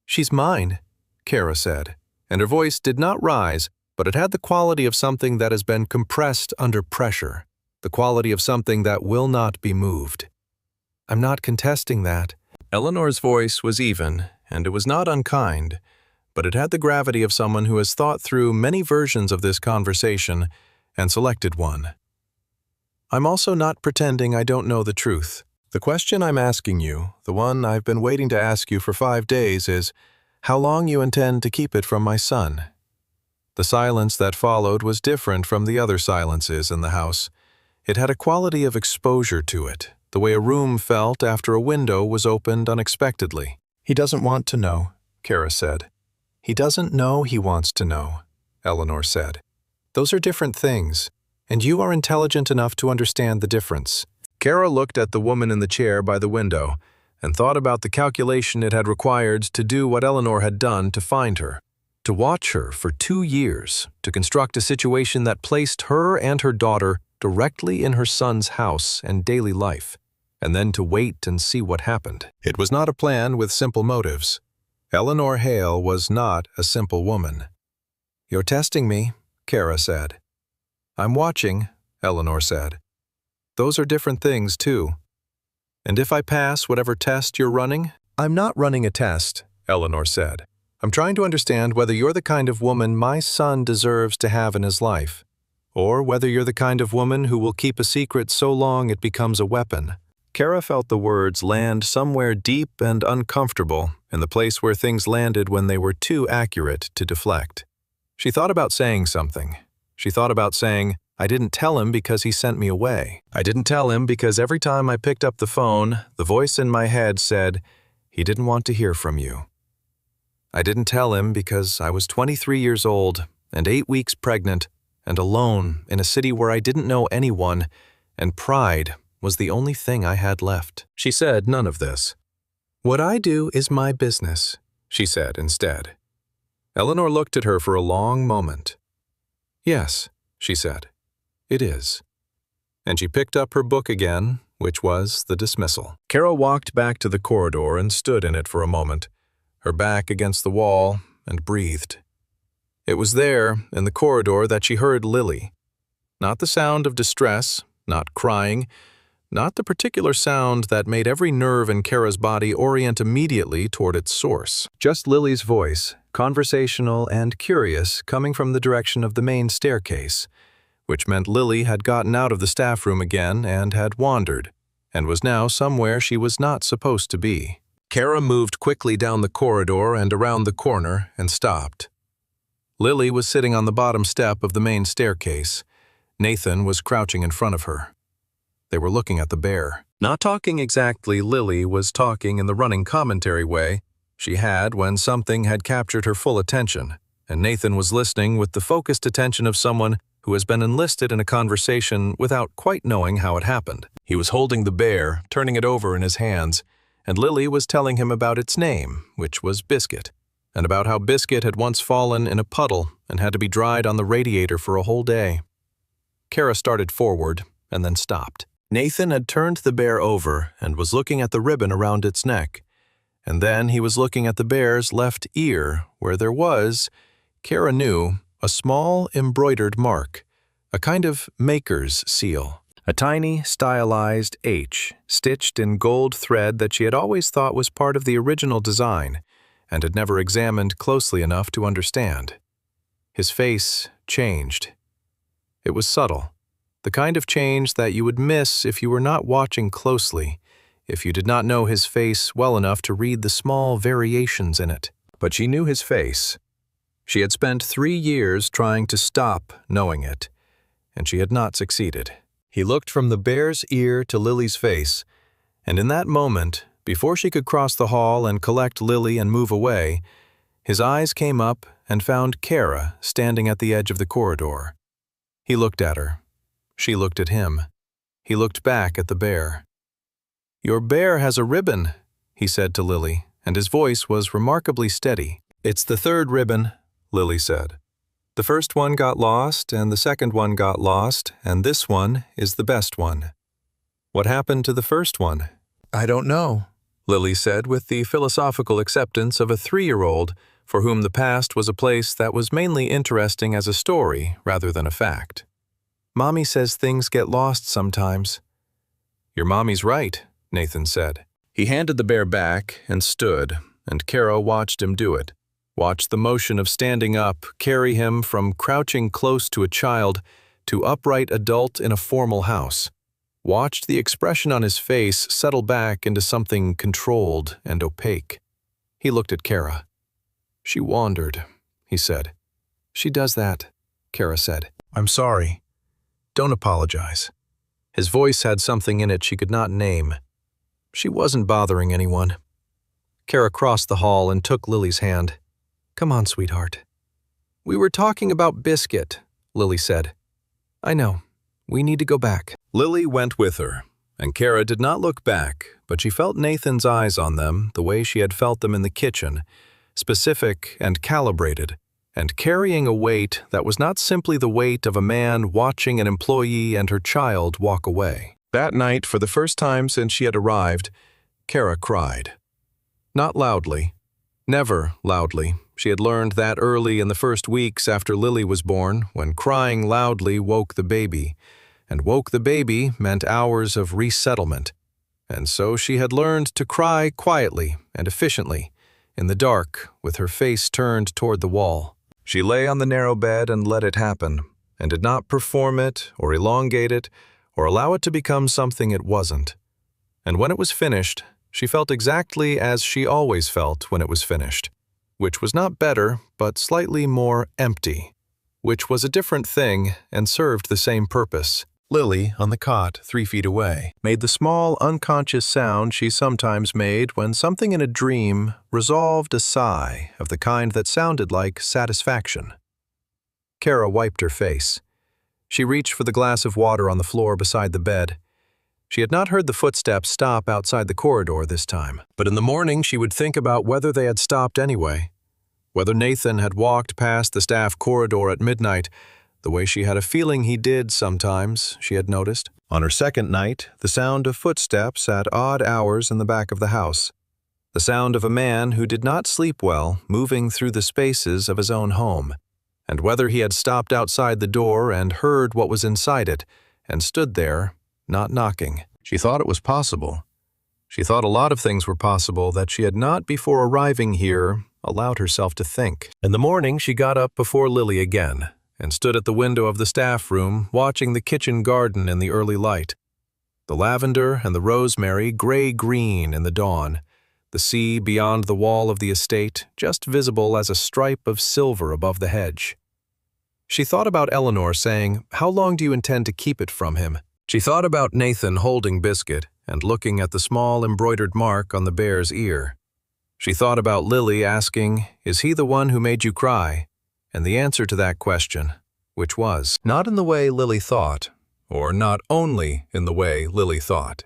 "She's mine," Cara said, and her voice did not rise, but it had the quality of something that has been compressed under pressure, the quality of something that will not be moved. "I'm not contesting that." Eleanor's voice was even, and it was not unkind, but it had the gravity of someone who has thought through many versions of this conversation and selected one. "I'm also not pretending I don't know the truth. The question I'm asking you, the one I've been waiting to ask you for 5 days, is how long you intend to keep it from my son." The silence that followed was different from the other silences in the house. It had a quality of exposure to it, the way a room felt after a window was opened unexpectedly. "He doesn't want to know," Cara said. "He doesn't know he wants to know," Eleanor said. "Those are different things, and you are intelligent enough to understand the difference." Cara looked at the woman in the chair by the window and thought about the calculation it had required to do what Eleanor had done to find her, to watch her for 2 years, to construct a situation that placed her and her daughter directly in her son's house and daily life, and then to wait and see what happened. It was not a plan with simple motives. Eleanor Hale was not a simple woman. "You're testing me," Cara said. "I'm watching," Eleanor said. "Those are different things, too. And if I pass whatever test you're running?" "I'm not running a test," Eleanor said. "I'm trying to understand whether you're the kind of woman my son deserves to have in his life, or whether you're the kind of woman who will keep a secret so long it becomes a weapon." Cara felt the words land somewhere deep and uncomfortable, in the place where things landed when they were too accurate to deflect. She thought about saying something. She thought about saying, "I didn't tell him because he sent me away. I didn't tell him because every time I picked up the phone, the voice in my head said, 'He didn't want to hear from you.' I didn't tell him because I was 23 years old and 8 weeks pregnant and alone in a city where I didn't know anyone, and pride was the only thing I had left. She said none of this. "What I do is my business," she said instead. Eleanor looked at her for a long moment. "Yes," she said, "it is." And she picked up her book again, which was The Dismissal. Cara walked back to the corridor and stood in it for a moment, her back against the wall, and breathed. It was there, in the corridor, that she heard Lily. Not the sound of distress, not crying, not the particular sound that made every nerve in Cara's body orient immediately toward its source. Just Lily's voice, conversational and curious, coming from the direction of the main staircase, which meant Lily had gotten out of the staff room again and had wandered, and was now somewhere she was not supposed to be. Cara moved quickly down the corridor and around the corner and stopped. Lily was sitting on the bottom step of the main staircase. Nathan was crouching in front of her. They were looking at the bear. Not talking exactly, Lily was talking in the running commentary way she had when something had captured her full attention, and Nathan was listening with the focused attention of someone who has been enlisted in a conversation without quite knowing how it happened. He was holding the bear, turning it over in his hands, and Lily was telling him about its name, which was Biscuit, and about how Biscuit had once fallen in a puddle and had to be dried on the radiator for a whole day. Cara started forward and then stopped. Nathan had turned the bear over and was looking at the ribbon around its neck, and then he was looking at the bear's left ear, where there was, Cara knew, a small embroidered mark, a kind of maker's seal. A tiny, stylized H, stitched in gold thread that she had always thought was part of the original design, and had never examined closely enough to understand. His face changed. It was subtle, the kind of change that you would miss if you were not watching closely, if you did not know his face well enough to read the small variations in it. But she knew his face. She had spent 3 years trying to stop knowing it, and she had not succeeded. He looked from the bear's ear to Lily's face, and in that moment, before she could cross the hall and collect Lily and move away, his eyes came up and found Cara standing at the edge of the corridor. He looked at her. She looked at him. He looked back at the bear. "Your bear has a ribbon," he said to Lily, and his voice was remarkably steady. "It's the third ribbon," Lily said. "The first one got lost, and the second one got lost, and this one is the best one." "What happened to the first one?" "I don't know," Lily said with the philosophical acceptance of a 3-year-old for whom the past was a place that was mainly interesting as a story rather than a fact. "Mommy says things get lost sometimes." "Your mommy's right," Nathan said. He handed the bear back and stood, and Cara watched him do it, watched the motion of standing up carry him from crouching close to a child to upright adult in a formal house, watched the expression on his face settle back into something controlled and opaque. He looked at Cara. "She wandered," he said. "She does that," Cara said. "I'm sorry. Don't apologize." His voice had something in it she could not name. She wasn't bothering anyone. Cara crossed the hall and took Lily's hand. "Come on, sweetheart." "We were talking about Biscuit," Lily said. "I know. We need to go back." Lily went with her, and Cara did not look back, but she felt Nathan's eyes on them the way she had felt them in the kitchen, specific and calibrated, and carrying a weight that was not simply the weight of a man watching an employee and her child walk away. That night, for the first time since she had arrived, Cara cried. Not loudly. Never loudly. She had learned that early in the first weeks after Lily was born, when crying loudly woke the baby, and woke the baby meant hours of resettlement. And so she had learned to cry quietly and efficiently, in the dark, with her face turned toward the wall. She lay on the narrow bed and let it happen, and did not perform it or elongate it or allow it to become something it wasn't. And when it was finished, she felt exactly as she always felt when it was finished, which was not better, but slightly more empty, which was a different thing and served the same purpose. Lily, on the cot 3 feet away, made the small, unconscious sound she sometimes made when something in a dream resolved a sigh of the kind that sounded like satisfaction. Cara wiped her face. She reached for the glass of water on the floor beside the bed. She had not heard the footsteps stop outside the corridor this time, but in the morning she would think about whether they had stopped anyway, whether Nathan had walked past the staff corridor at midnight, the way she had a feeling he did sometimes, she had noticed. On her second night, the sound of footsteps at odd hours in the back of the house. The sound of a man who did not sleep well moving through the spaces of his own home, and whether he had stopped outside the door and heard what was inside it, and stood there, not knocking. She thought it was possible. She thought a lot of things were possible that she had not, before arriving here, allowed herself to think. In the morning, she got up before Lily again, and stood at the window of the staff room, watching the kitchen garden in the early light. The lavender and the rosemary gray-green in the dawn, the sea beyond the wall of the estate just visible as a stripe of silver above the hedge. She thought about Eleanor saying, "How long do you intend to keep it from him?" She thought about Nathan holding Biscuit and looking at the small embroidered mark on the bear's ear. She thought about Lily asking, "Is he the one who made you cry?" And the answer to that question, which was, not in the way Lily thought, or not only in the way Lily thought.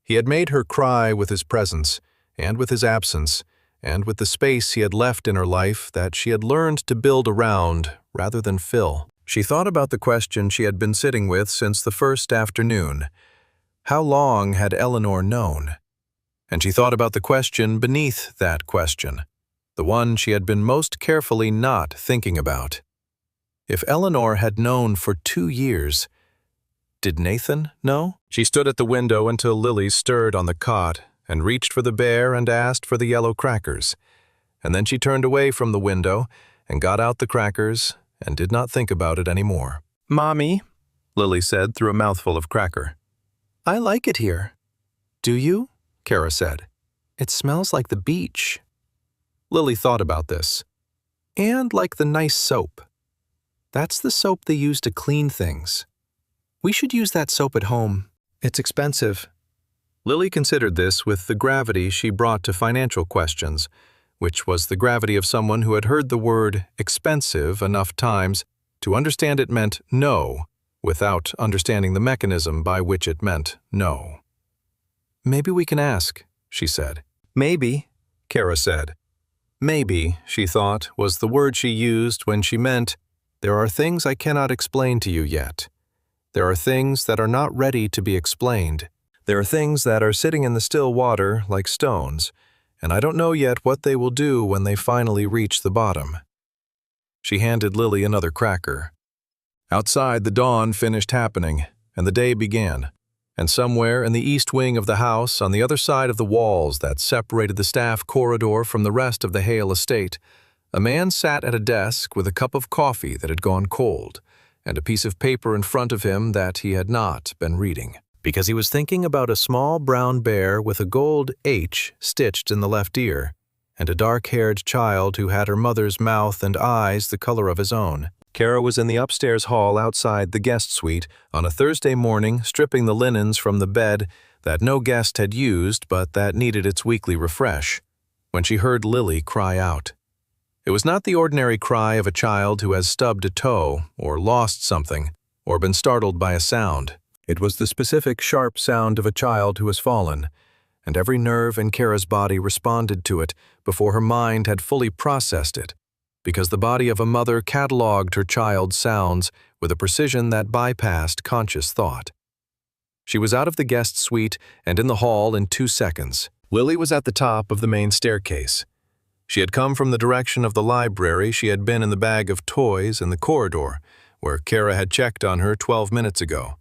He had made her cry with his presence, and with his absence, and with the space he had left in her life that she had learned to build around rather than fill. She thought about the question she had been sitting with since the first afternoon. How long had Eleanor known? And she thought about the question beneath that question, the one she had been most carefully not thinking about. If Eleanor had known for 2 years, did Nathan know? She stood at the window until Lily stirred on the cot and reached for the bear and asked for the yellow crackers. And then she turned away from the window and got out the crackers and did not think about it anymore. "Mommy," Lily said through a mouthful of cracker. "I like it here." "Do you?" Cara said. "It smells like the beach." Lily thought about this. "And like the nice soap. That's the soap they use to clean things. We should use that soap at home. It's expensive." Lily considered this with the gravity she brought to financial questions, which was the gravity of someone who had heard the word expensive enough times to understand it meant no, without understanding the mechanism by which it meant no. "Maybe we can ask," she said. "Maybe," Cara said. Maybe, she thought, was the word she used when she meant, "There are things I cannot explain to you yet. There are things that are not ready to be explained. There are things that are sitting in the still water like stones, and I don't know yet what they will do when they finally reach the bottom." She handed Lily another cracker. Outside, the dawn finished happening, and the day began. And somewhere in the east wing of the house, on the other side of the walls that separated the staff corridor from the rest of the Hale estate, a man sat at a desk with a cup of coffee that had gone cold, and a piece of paper in front of him that he had not been reading, because he was thinking about a small brown bear with a gold H stitched in the left ear, and a dark-haired child who had her mother's mouth and eyes the color of his own. Cara was in the upstairs hall outside the guest suite on a Thursday morning, stripping the linens from the bed that no guest had used but that needed its weekly refresh, when she heard Lily cry out. It was not the ordinary cry of a child who has stubbed a toe or lost something or been startled by a sound. It was the specific sharp sound of a child who has fallen, and every nerve in Cara's body responded to it before her mind had fully processed it, because the body of a mother cataloged her child's sounds with a precision that bypassed conscious thought. She was out of the guest suite and in the hall in 2 seconds. Lily was at the top of the main staircase. She had come from the direction of the library. She had been in the bag of toys in the corridor, where Cara had checked on her 12 minutes ago,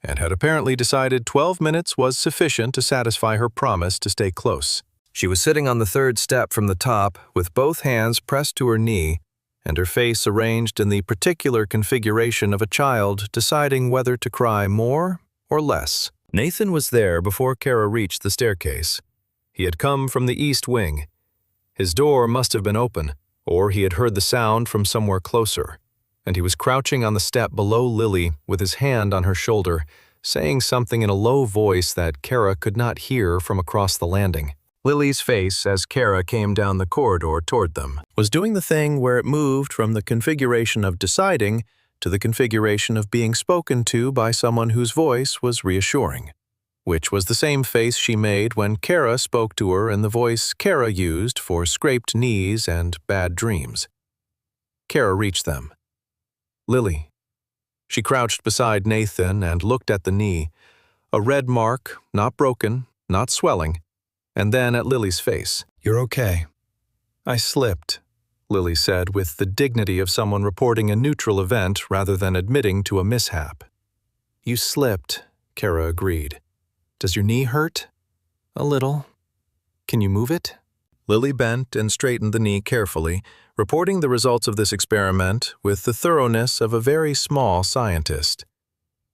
and had apparently decided 12 minutes was sufficient to satisfy her promise to stay close. She was sitting on the 3rd step from the top, with both hands pressed to her knee, and her face arranged in the particular configuration of a child deciding whether to cry more or less. Nathan was there before Cara reached the staircase. He had come from the east wing. His door must have been open, or he had heard the sound from somewhere closer, and he was crouching on the step below Lily with his hand on her shoulder, saying something in a low voice that Cara could not hear from across the landing. Lily's face, as Cara came down the corridor toward them, was doing the thing where it moved from the configuration of deciding to the configuration of being spoken to by someone whose voice was reassuring. which was the same face she made when Cara spoke to her in the voice Cara used for scraped knees and bad dreams. Cara reached them. Lily. She crouched beside Nathan and looked at the knee, a red mark, not broken, not swelling, and then at Lily's face. "You're okay." "I slipped," Lily said with the dignity of someone reporting a neutral event rather than admitting to a mishap. "You slipped," Cara agreed. "Does your knee hurt?" "A little." "Can you move it?" Lily bent and straightened the knee carefully, reporting the results of this experiment with the thoroughness of a very small scientist.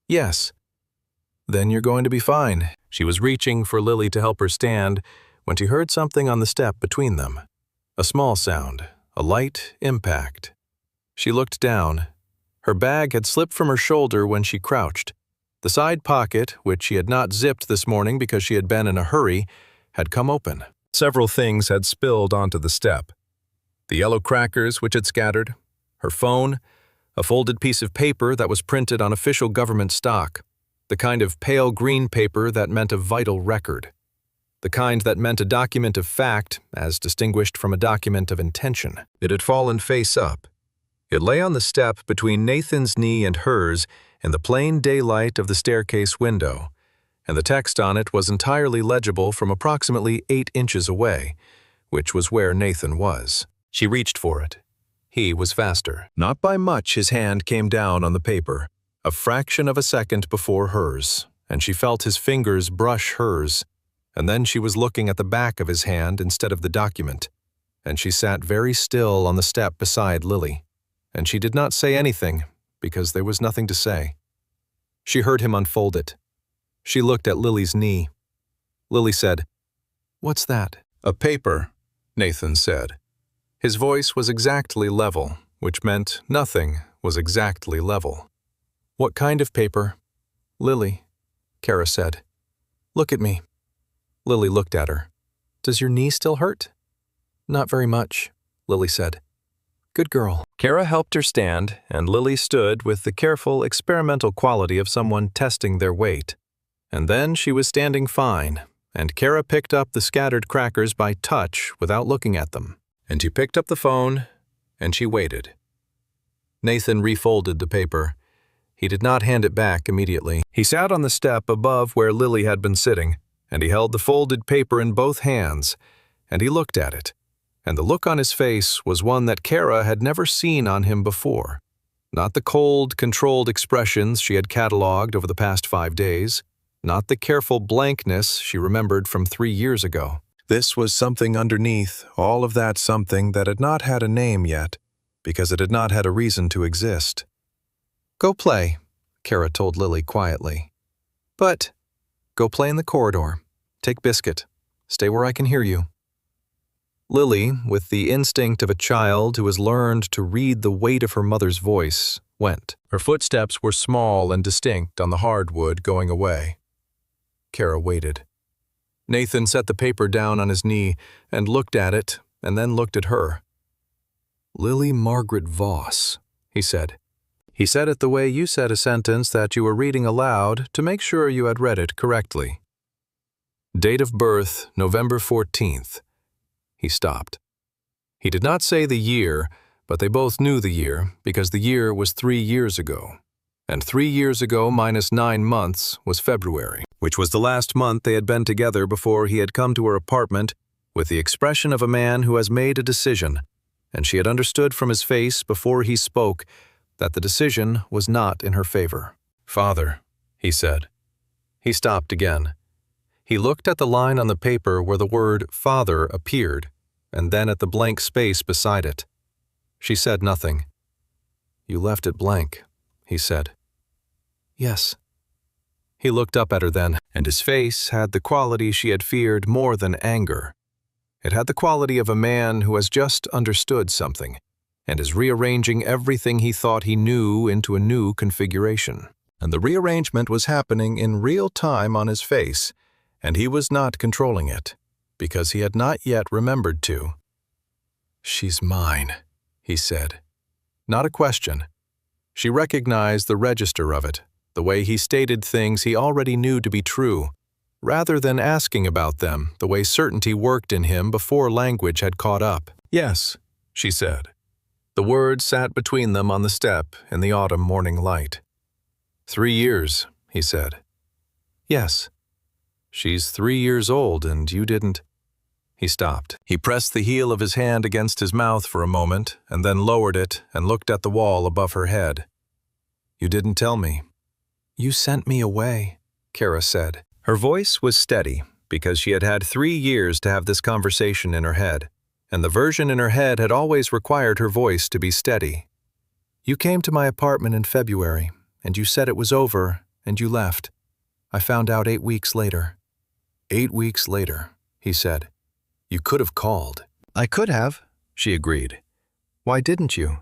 "Yes." "Then you're going to be fine." She was reaching for Lily to help her stand when she heard something on the step between them. A small sound, a light impact. She looked down. Her bag had slipped from her shoulder when she crouched. The side pocket, which she had not zipped this morning because she had been in a hurry, had come open. Several things had spilled onto the step. The yellow crackers which had scattered, her phone, a folded piece of paper that was printed on official government stock, the kind of pale green paper that meant a vital record, the kind that meant a document of fact as distinguished from a document of intention. It had fallen face up. It lay on the step between Nathan's knee and hers in the plain daylight of the staircase window, and the text on it was entirely legible from approximately 8 inches away, which was where Nathan was. She reached for it. He was faster. Not by much his hand came down on the paper, a fraction of a second before hers, and she felt his fingers brush hers, and then she was looking at the back of his hand instead of the document, and she sat very still on the step beside Lily, and she did not say anything because there was nothing to say. She heard him unfold it. She looked at Lily's knee. Lily said, "What's that?" "A paper," Nathan said. His voice was exactly level, which meant nothing was exactly level. "What kind of paper?" "Lily," Cara said. "Look at me." Lily looked at her. "Does your knee still hurt?" "Not very much," Lily said. "Good girl." Cara helped her stand, and Lily stood with the careful, experimental quality of someone testing their weight. And then she was standing fine, and Cara picked up the scattered crackers by touch without looking at them. And she picked up the phone, and she waited. Nathan refolded the paper. He did not hand it back immediately. He sat on the step above where Lily had been sitting, and he held the folded paper in both hands, and he looked at it. And the look on his face was one that Cara had never seen on him before. Not the cold, controlled expressions she had catalogued over the past 5 days, not the careful blankness she remembered from 3 years ago. This was something underneath, all of that something that had not had a name yet, because it had not had a reason to exist. "Go play," Cara told Lily quietly. "But go play in the corridor. Take biscuit. Stay where I can hear you." Lily, with the instinct of a child who has learned to read the weight of her mother's voice, went. Her footsteps were small and distinct on the hardwood going away. Cara waited. Nathan set the paper down on his knee and looked at it, and then looked at her. "Lily Margaret Voss," he said. He said it the way you said a sentence that you were reading aloud to make sure you had read it correctly. "Date of birth, November 14th. He stopped. He did not say the year, but they both knew the year because the year was 3 years ago. And 3 years ago minus 9 months was February, which was the last month they had been together before he had come to her apartment with the expression of a man who has made a decision, and she had understood from his face before he spoke that the decision was not in her favor. "Father," he said. He stopped again. He looked at the line on the paper where the word "father" appeared, and then at the blank space beside it. She said nothing. "You left it blank," he said. "Yes." He looked up at her then, and his face had the quality she had feared more than anger. It had the quality of a man who has just understood something, and is rearranging everything he thought he knew into a new configuration. And the rearrangement was happening in real time on his face, and he was not controlling it, because he had not yet remembered to. "She's mine," he said. Not a question. She recognized the register of it, the way he stated things he already knew to be true, rather than asking about them the way certainty worked in him before language had caught up. "Yes," she said. The words sat between them on the step in the autumn morning light. 3 years, he said. "Yes. She's 3 years old and you didn't—" He stopped. He pressed the heel of his hand against his mouth for a moment and then lowered it and looked at the wall above her head. "You didn't tell me." "You sent me away," Cara said. Her voice was steady because she had had 3 years to have this conversation in her head, and the version in her head had always required her voice to be steady. "You came to my apartment in February, and you said it was over, and you left. I found out 8 weeks later." 8 weeks later, he said. "You could have called." "I could have," she agreed. "Why didn't you?"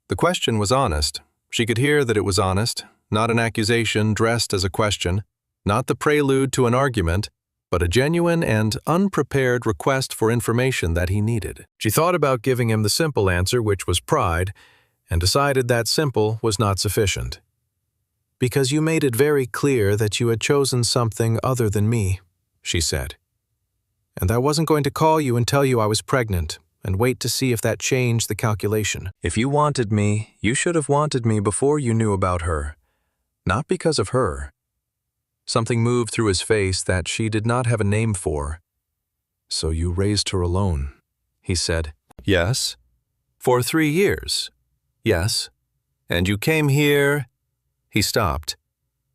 The question was honest. She could hear that it was honest, not an accusation dressed as a question, not the prelude to an argument, but a genuine and unprepared request for information that he needed. She thought about giving him the simple answer, which was pride, and decided that simple was not sufficient. "Because you made it very clear that you had chosen something other than me," she said. "And I wasn't going to call you and tell you I was pregnant, and wait to see if that changed the calculation. If you wanted me, you should have wanted me before you knew about her. Not because of her." Something moved through his face that she did not have a name for. "So you raised her alone," he said. "Yes." "For 3 years?" "Yes." "And you came here—" He stopped.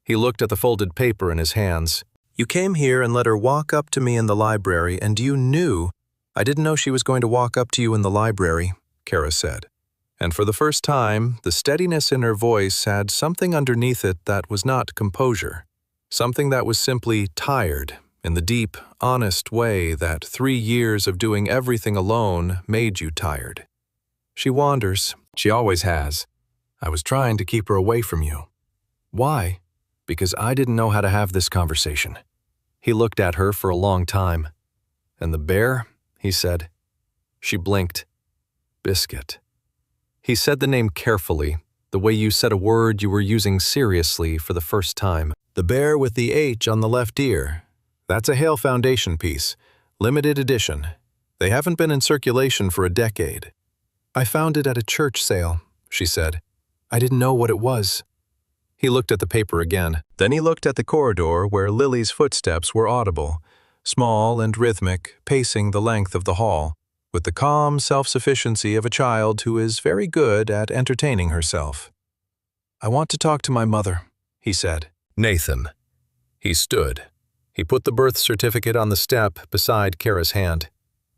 He looked at the folded paper in his hands. "You came here and let her walk up to me in the library, and you knew—" "I didn't know she was going to walk up to you in the library," Cara said. And for the first time, the steadiness in her voice had something underneath it that was not composure. Something that was simply tired, in the deep, honest way that 3 years of doing everything alone made you tired. "She wanders. She always has. I was trying to keep her away from you." "Why?" "Because I didn't know how to have this conversation." He looked at her for a long time. "And the bear?" he said. She blinked. "Biscuit." He said the name carefully, the way you said a word you were using seriously for the first time. "The bear with the H on the left ear. That's a Hale Foundation piece. Limited edition. They haven't been in circulation for a decade." "I found it at a church sale," she said. "I didn't know what it was." He looked at the paper again. Then he looked at the corridor where Lily's footsteps were audible, small and rhythmic, pacing the length of the hall, with the calm self-sufficiency of a child who is very good at entertaining herself. "I want to talk to my mother," he said. "Nathan." He stood. He put the birth certificate on the step beside Cara's hand.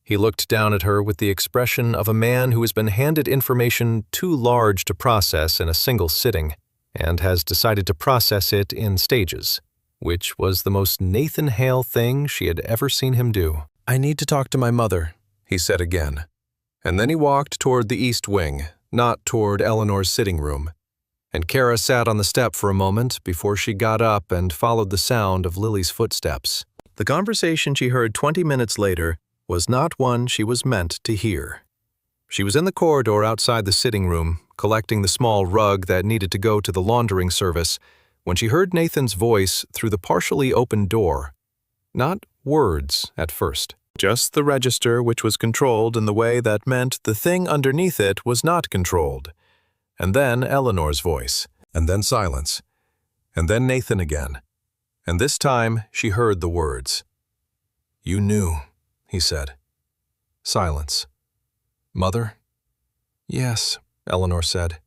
He looked down at her with the expression of a man who has been handed information too large to process in a single sitting, and has decided to process it in stages, which was the most Nathan Hale thing she had ever seen him do. "I need to talk to my mother," he said again. And then he walked toward the east wing, not toward Eleanor's sitting room. And Cara sat on the step for a moment before she got up and followed the sound of Lily's footsteps. The conversation she heard 20 minutes later was not one she was meant to hear. She was in the corridor outside the sitting room, collecting the small rug that needed to go to the laundering service, when she heard Nathan's voice through the partially opened door. Not words at first, just the register, which was controlled in the way that meant the thing underneath it was not controlled. And then Eleanor's voice, and then silence, and then Nathan again. And this time she heard the words. "You knew," he said. Silence. "Mother?" "Yes," Eleanor said.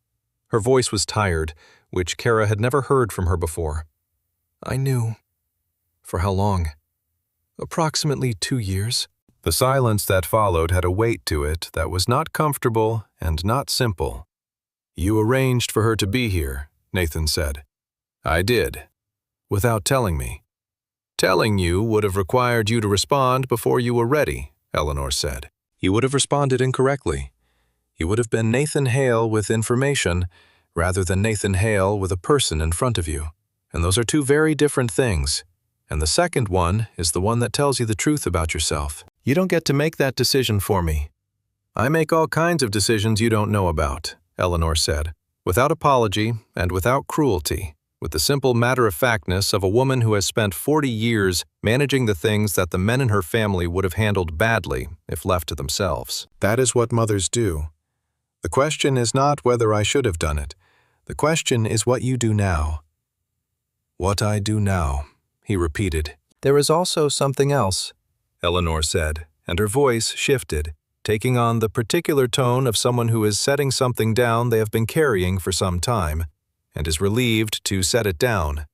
Her voice was tired, which Cara had never heard from her before. "I knew." "For how long?" "Approximately 2 years." The silence that followed had a weight to it that was not comfortable and not simple. "You arranged for her to be here," Nathan said. "I did. Without telling me." "Telling you would have required you to respond before you were ready," Eleanor said. "You would have responded incorrectly. You would have been Nathan Hale with information, rather than Nathan Hale with a person in front of you. And those are two very different things. And the second one is the one that tells you the truth about yourself. You don't get to make that decision for me." "I make all kinds of decisions you don't know about," Eleanor said, without apology and without cruelty. with the simple matter-of-factness of a woman who has spent 40 years managing the things that the men in her family would have handled badly if left to themselves. That is what mothers do. The question is not whether I should have done it. The question is what you do now. What I do now, he repeated. There is also something else, Eleanor said, and her voice shifted, taking on the particular tone of someone who is setting something down they have been carrying for some time, and is relieved to set it down,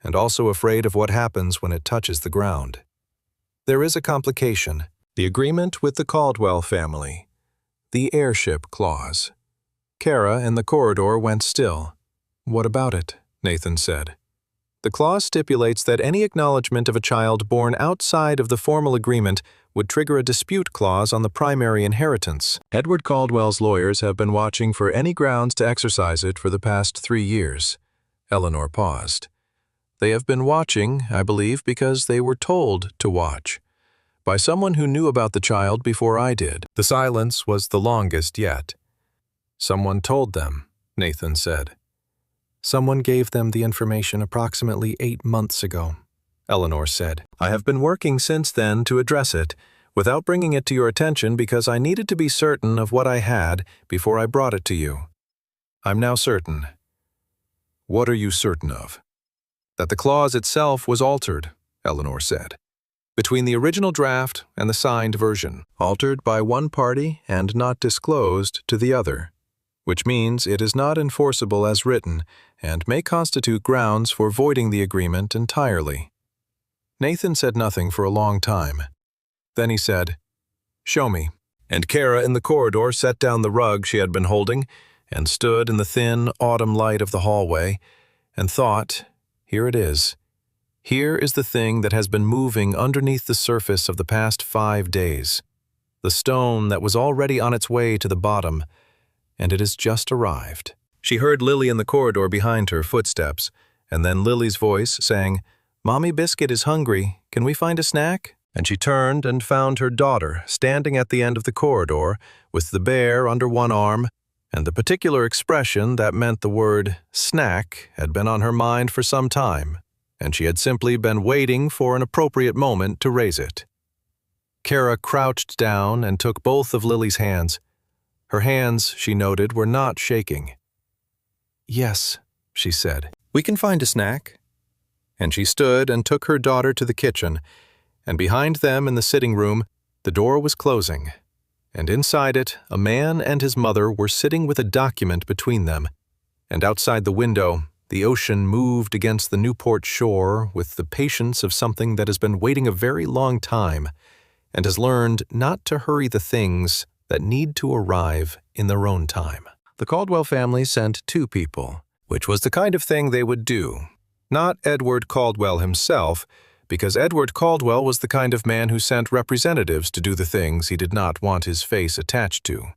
and also afraid of what happens when it touches the ground. There is a complication, the agreement with the Caldwell family, the heirship clause. Cara in the corridor went still. What about it? Nathan said. The clause stipulates that any acknowledgement of a child born outside of the formal agreement would trigger a dispute clause on the primary inheritance. Edward Caldwell's lawyers have been watching for any grounds to exercise it for the past 3 years. Eleanor paused. They have been watching, I believe, because they were told to watch, by someone who knew about the child before I did. The silence was the longest yet. Someone told them, Nathan said. Someone gave them the information approximately 8 months ago, Eleanor said. I have been working since then to address it, without bringing it to your attention because I needed to be certain of what I had before I brought it to you. I'm now certain. What are you certain of? That the clause itself was altered, Eleanor said, between the original draft and the signed version, altered by one party and not disclosed to the other, which means it is not enforceable as written and may constitute grounds for voiding the agreement entirely. Nathan said nothing for a long time. Then he said, "Show me." And Cara in the corridor set down the rug she had been holding and stood in the thin autumn light of the hallway and thought, here it is. Here is the thing that has been moving underneath the surface of the past 5 days. The stone that was already on its way to the bottom, and it has just arrived. She heard Lily in the corridor behind her footsteps, and then Lily's voice saying, "Mommy Biscuit is hungry. Can we find a snack?" And she turned and found her daughter standing at the end of the corridor with the bear under one arm, and the particular expression that meant the word snack had been on her mind for some time, and she had simply been waiting for an appropriate moment to raise it. Cara crouched down and took both of Lily's hands. Her hands, she noted, were not shaking. "Yes," she said, "we can find a snack." And she stood and took her daughter to the kitchen, and behind them in the sitting room, the door was closing, and inside it, a man and his mother were sitting with a document between them, and outside the window, the ocean moved against the Newport shore with the patience of something that has been waiting a very long time and has learned not to hurry the things that need to arrive in their own time. The Caldwell family sent 2 people, which was the kind of thing they would do. Not Edward Caldwell himself, because Edward Caldwell was the kind of man who sent representatives to do the things he did not want his face attached to.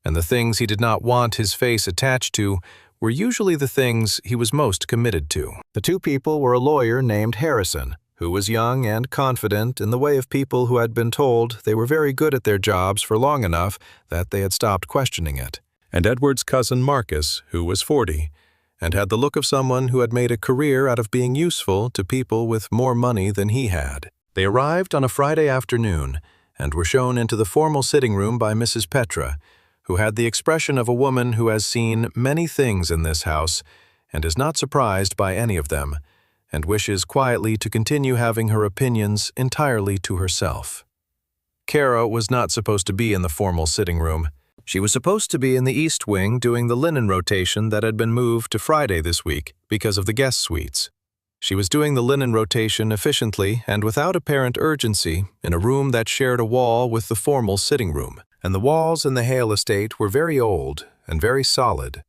And the things he did not want his face attached to were usually the things he was most committed to. The 2 people were a lawyer named Harrison, who was young and confident in the way of people who had been told they were very good at their jobs for long enough that they had stopped questioning it, and Edward's cousin Marcus, who was 40, and had the look of someone who had made a career out of being useful to people with more money than he had. They arrived on a Friday afternoon and were shown into the formal sitting room by Mrs. Petra, who had the expression of a woman who has seen many things in this house and is not surprised by any of them, and wishes quietly to continue having her opinions entirely to herself. Cara was not supposed to be in the formal sitting room. She was supposed to be in the East Wing doing the linen rotation that had been moved to Friday this week because of the guest suites. She was doing the linen rotation efficiently and without apparent urgency in a room that shared a wall with the formal sitting room, and the walls in the Hale estate were very old and very solid.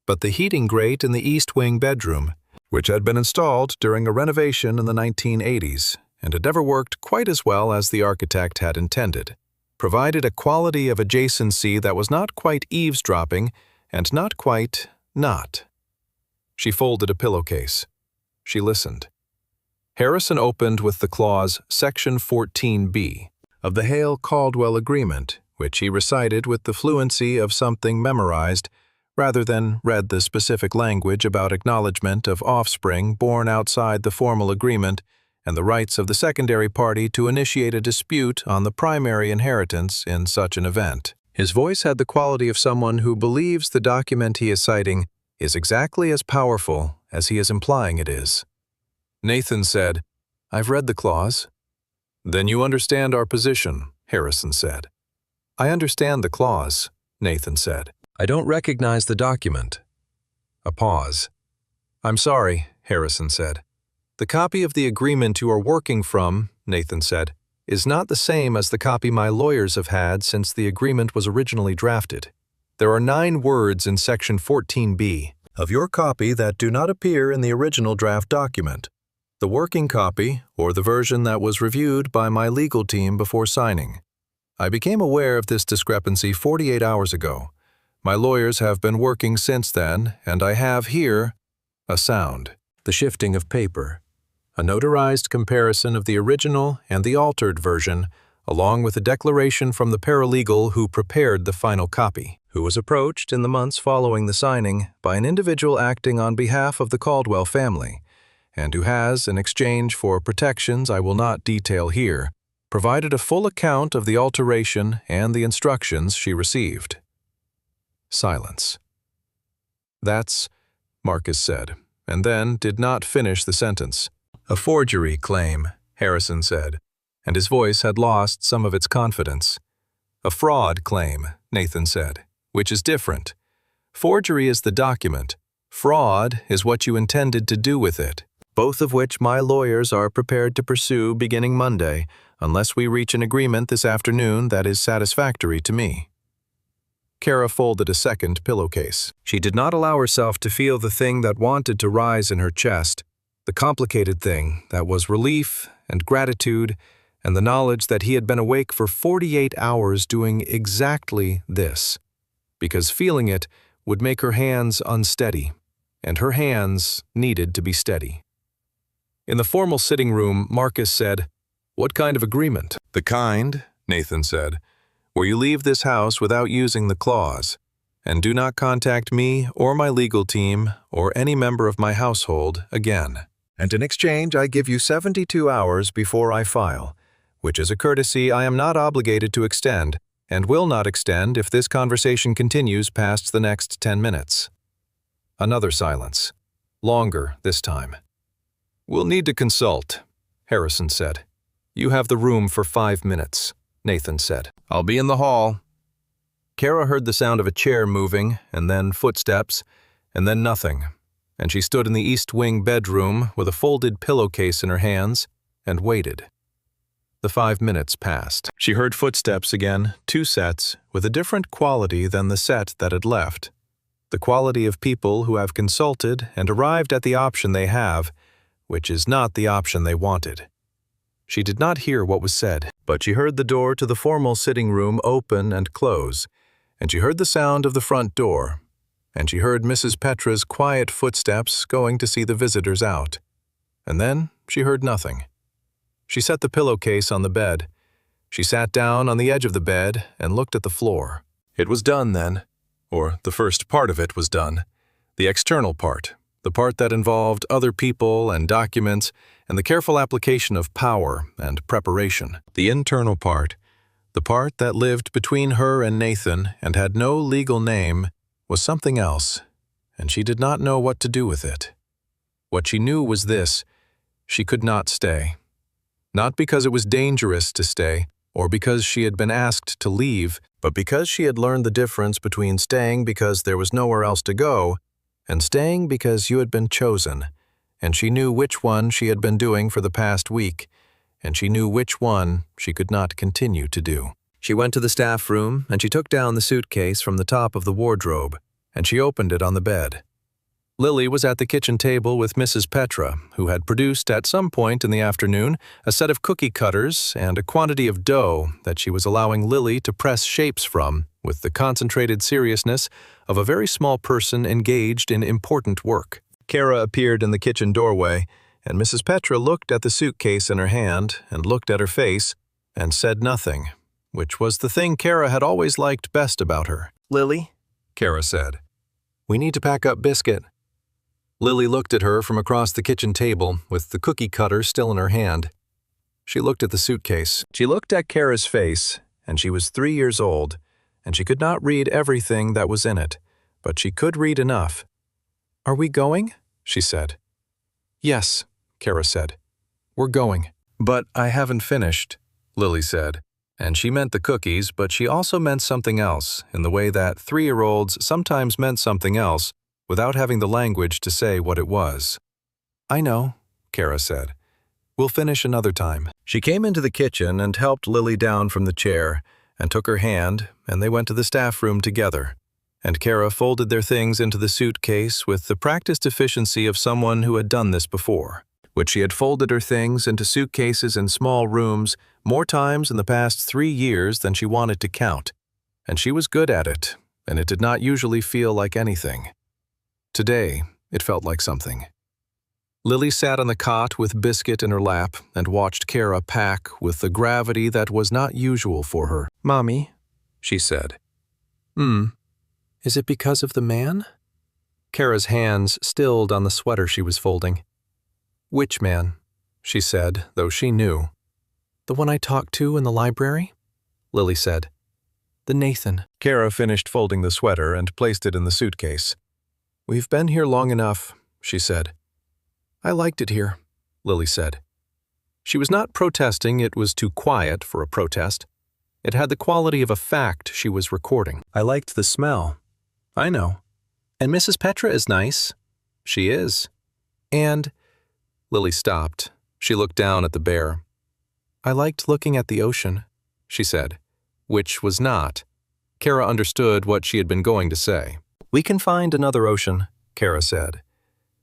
But the heating grate in the East Wing bedroom, which had been installed during a renovation in the 1980s and had never worked quite as well as the architect had intended, provided a quality of adjacency that was not quite eavesdropping and not quite not. She folded a pillowcase. She listened. Harrison opened with the clause Section 14B of the Hale-Caldwell Agreement, which he recited with the fluency of something memorized, rather than read the specific language about acknowledgement of offspring born outside the formal agreement and the rights of the secondary party to initiate a dispute on the primary inheritance in such an event. His voice had the quality of someone who believes the document he is citing is exactly as powerful as he is implying it is. Nathan said, "I've read the clause." "Then you understand our position," Harrison said. "I understand the clause," Nathan said. "I don't recognize the document." A pause. "I'm sorry," Harrison said. "The copy of the agreement you are working from," Nathan said, "is not the same as the copy my lawyers have had since the agreement was originally drafted. There are 9 words in Section 14B of your copy that do not appear in the original draft document, the working copy, or the version that was reviewed by my legal team before signing. I became aware of this discrepancy 48 hours ago. My lawyers have been working since then, and I have here a sound, the shifting of paper, a notarized comparison of the original and the altered version, along with a declaration from the paralegal who prepared the final copy, who was approached in the months following the signing by an individual acting on behalf of the Caldwell family, and who has, in exchange for protections I will not detail here, provided a full account of the alteration and the instructions she received." Silence. "That's," Marcus said, and then did not finish the sentence. "A forgery claim," Harrison said, and his voice had lost some of its confidence. "A fraud claim," Nathan said, "which is different. Forgery is the document. Fraud is what you intended to do with it, both of which my lawyers are prepared to pursue beginning Monday, unless we reach an agreement this afternoon that is satisfactory to me." Cara folded a second pillowcase. She did not allow herself to feel the thing that wanted to rise in her chest, the complicated thing that was relief and gratitude and the knowledge that he had been awake for 48 hours doing exactly this, because feeling it would make her hands unsteady, and her hands needed to be steady. In the formal sitting room, Marcus said, "What kind of agreement?" "The kind," Nathan said, "where you leave this house without using the clause, and do not contact me or my legal team or any member of my household again. And in exchange, I give you 72 hours before I file, which is a courtesy I am not obligated to extend and will not extend if this conversation continues past the next 10 minutes. Another silence. Longer this time. "We'll need to consult," Harrison said. "You have the room for 5 minutes," Nathan said. "I'll be in the hall." Cara heard the sound of a chair moving, and then footsteps, and then nothing, and she stood in the East Wing bedroom with a folded pillowcase in her hands and waited. The 5 minutes passed. She heard footsteps again, 2 sets, with a different quality than the set that had left. The quality of people who have consulted and arrived at the option they have, which is not the option they wanted. She did not hear what was said, but she heard the door to the formal sitting room open and close, and she heard the sound of the front door, and she heard Mrs. Petra's quiet footsteps going to see the visitors out. And then she heard nothing. She set the pillowcase on the bed. She sat down on the edge of the bed and looked at the floor. It was done then, or the first part of it was done. The external part, the part that involved other people and documents and the careful application of power and preparation. The internal part, the part that lived between her and Nathan and had no legal name, was something else, and she did not know what to do with it. What she knew was this: she could not stay. Not because it was dangerous to stay, or because she had been asked to leave, but because she had learned the difference between staying because there was nowhere else to go and staying because you had been chosen, and she knew which one she had been doing for the past week, and she knew which one she could not continue to do. She went to the staff room, and she took down the suitcase from the top of the wardrobe, and she opened it on the bed. Lily was at the kitchen table with Mrs. Petra, who had produced at some point in the afternoon a set of cookie cutters and a quantity of dough that she was allowing Lily to press shapes from with the concentrated seriousness of a very small person engaged in important work. Cara appeared in the kitchen doorway, and Mrs. Petra looked at the suitcase in her hand and looked at her face and said nothing, which was the thing Cara had always liked best about her. "Lily," Cara said. We need to pack up Biscuit. Lily looked at her from across the kitchen table with the cookie cutter still in her hand. She looked at the suitcase. She looked at Cara's face, and she was 3 years old, and she could not read everything that was in it, but she could read enough. Are we going? She said. Yes, Cara said. We're going. But I haven't finished, Lily said. And she meant the cookies, but she also meant something else, in the way that 3-year-olds sometimes meant something else without having the language to say what it was. I know, Cara said. We'll finish another time. She came into the kitchen and helped Lily down from the chair and took her hand, and they went to the staff room together. And Cara folded their things into the suitcase with the practiced efficiency of someone who had done this before, which she had folded her things into suitcases in small rooms more times in the past 3 years than she wanted to count. And she was good at it, and it did not usually feel like anything. Today, it felt like something. Lily sat on the cot with Biscuit in her lap and watched Cara pack with the gravity that was not usual for her. Mommy, she said. Is it because of the man? Cara's hands stilled on the sweater she was folding. Which man? She said, though she knew. The one I talked to in the library? Lily said. The Nathan. Cara finished folding the sweater and placed it in the suitcase. We've been here long enough, she said. I liked it here, Lily said. She was not protesting, it was too quiet for a protest. It had the quality of a fact she was recording. I liked the smell. I know. And Mrs. Petra is nice. She is. And... Lily stopped. She looked down at the bear. I liked looking at the ocean, she said, which was not. Cara understood what she had been going to say. We can find another ocean, Cara said.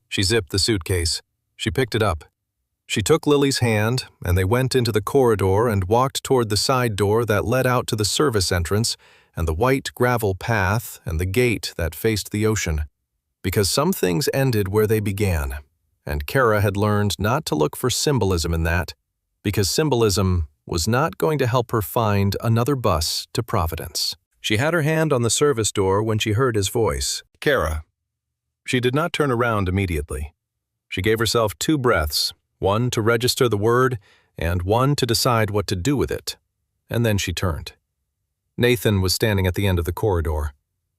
She zipped the suitcase. She picked it up. She took Lily's hand, and they went into the corridor and walked toward the side door that led out to the service entrance and the white gravel path and the gate that faced the ocean, because some things ended where they began, and Cara had learned not to look for symbolism in that, because symbolism was not going to help her find another bus to Providence. She had her hand on the service door when she heard his voice. Cara. She did not turn around immediately. She gave herself 2 breaths, one to register the word and one to decide what to do with it, and then she turned. Nathan was standing at the end of the corridor.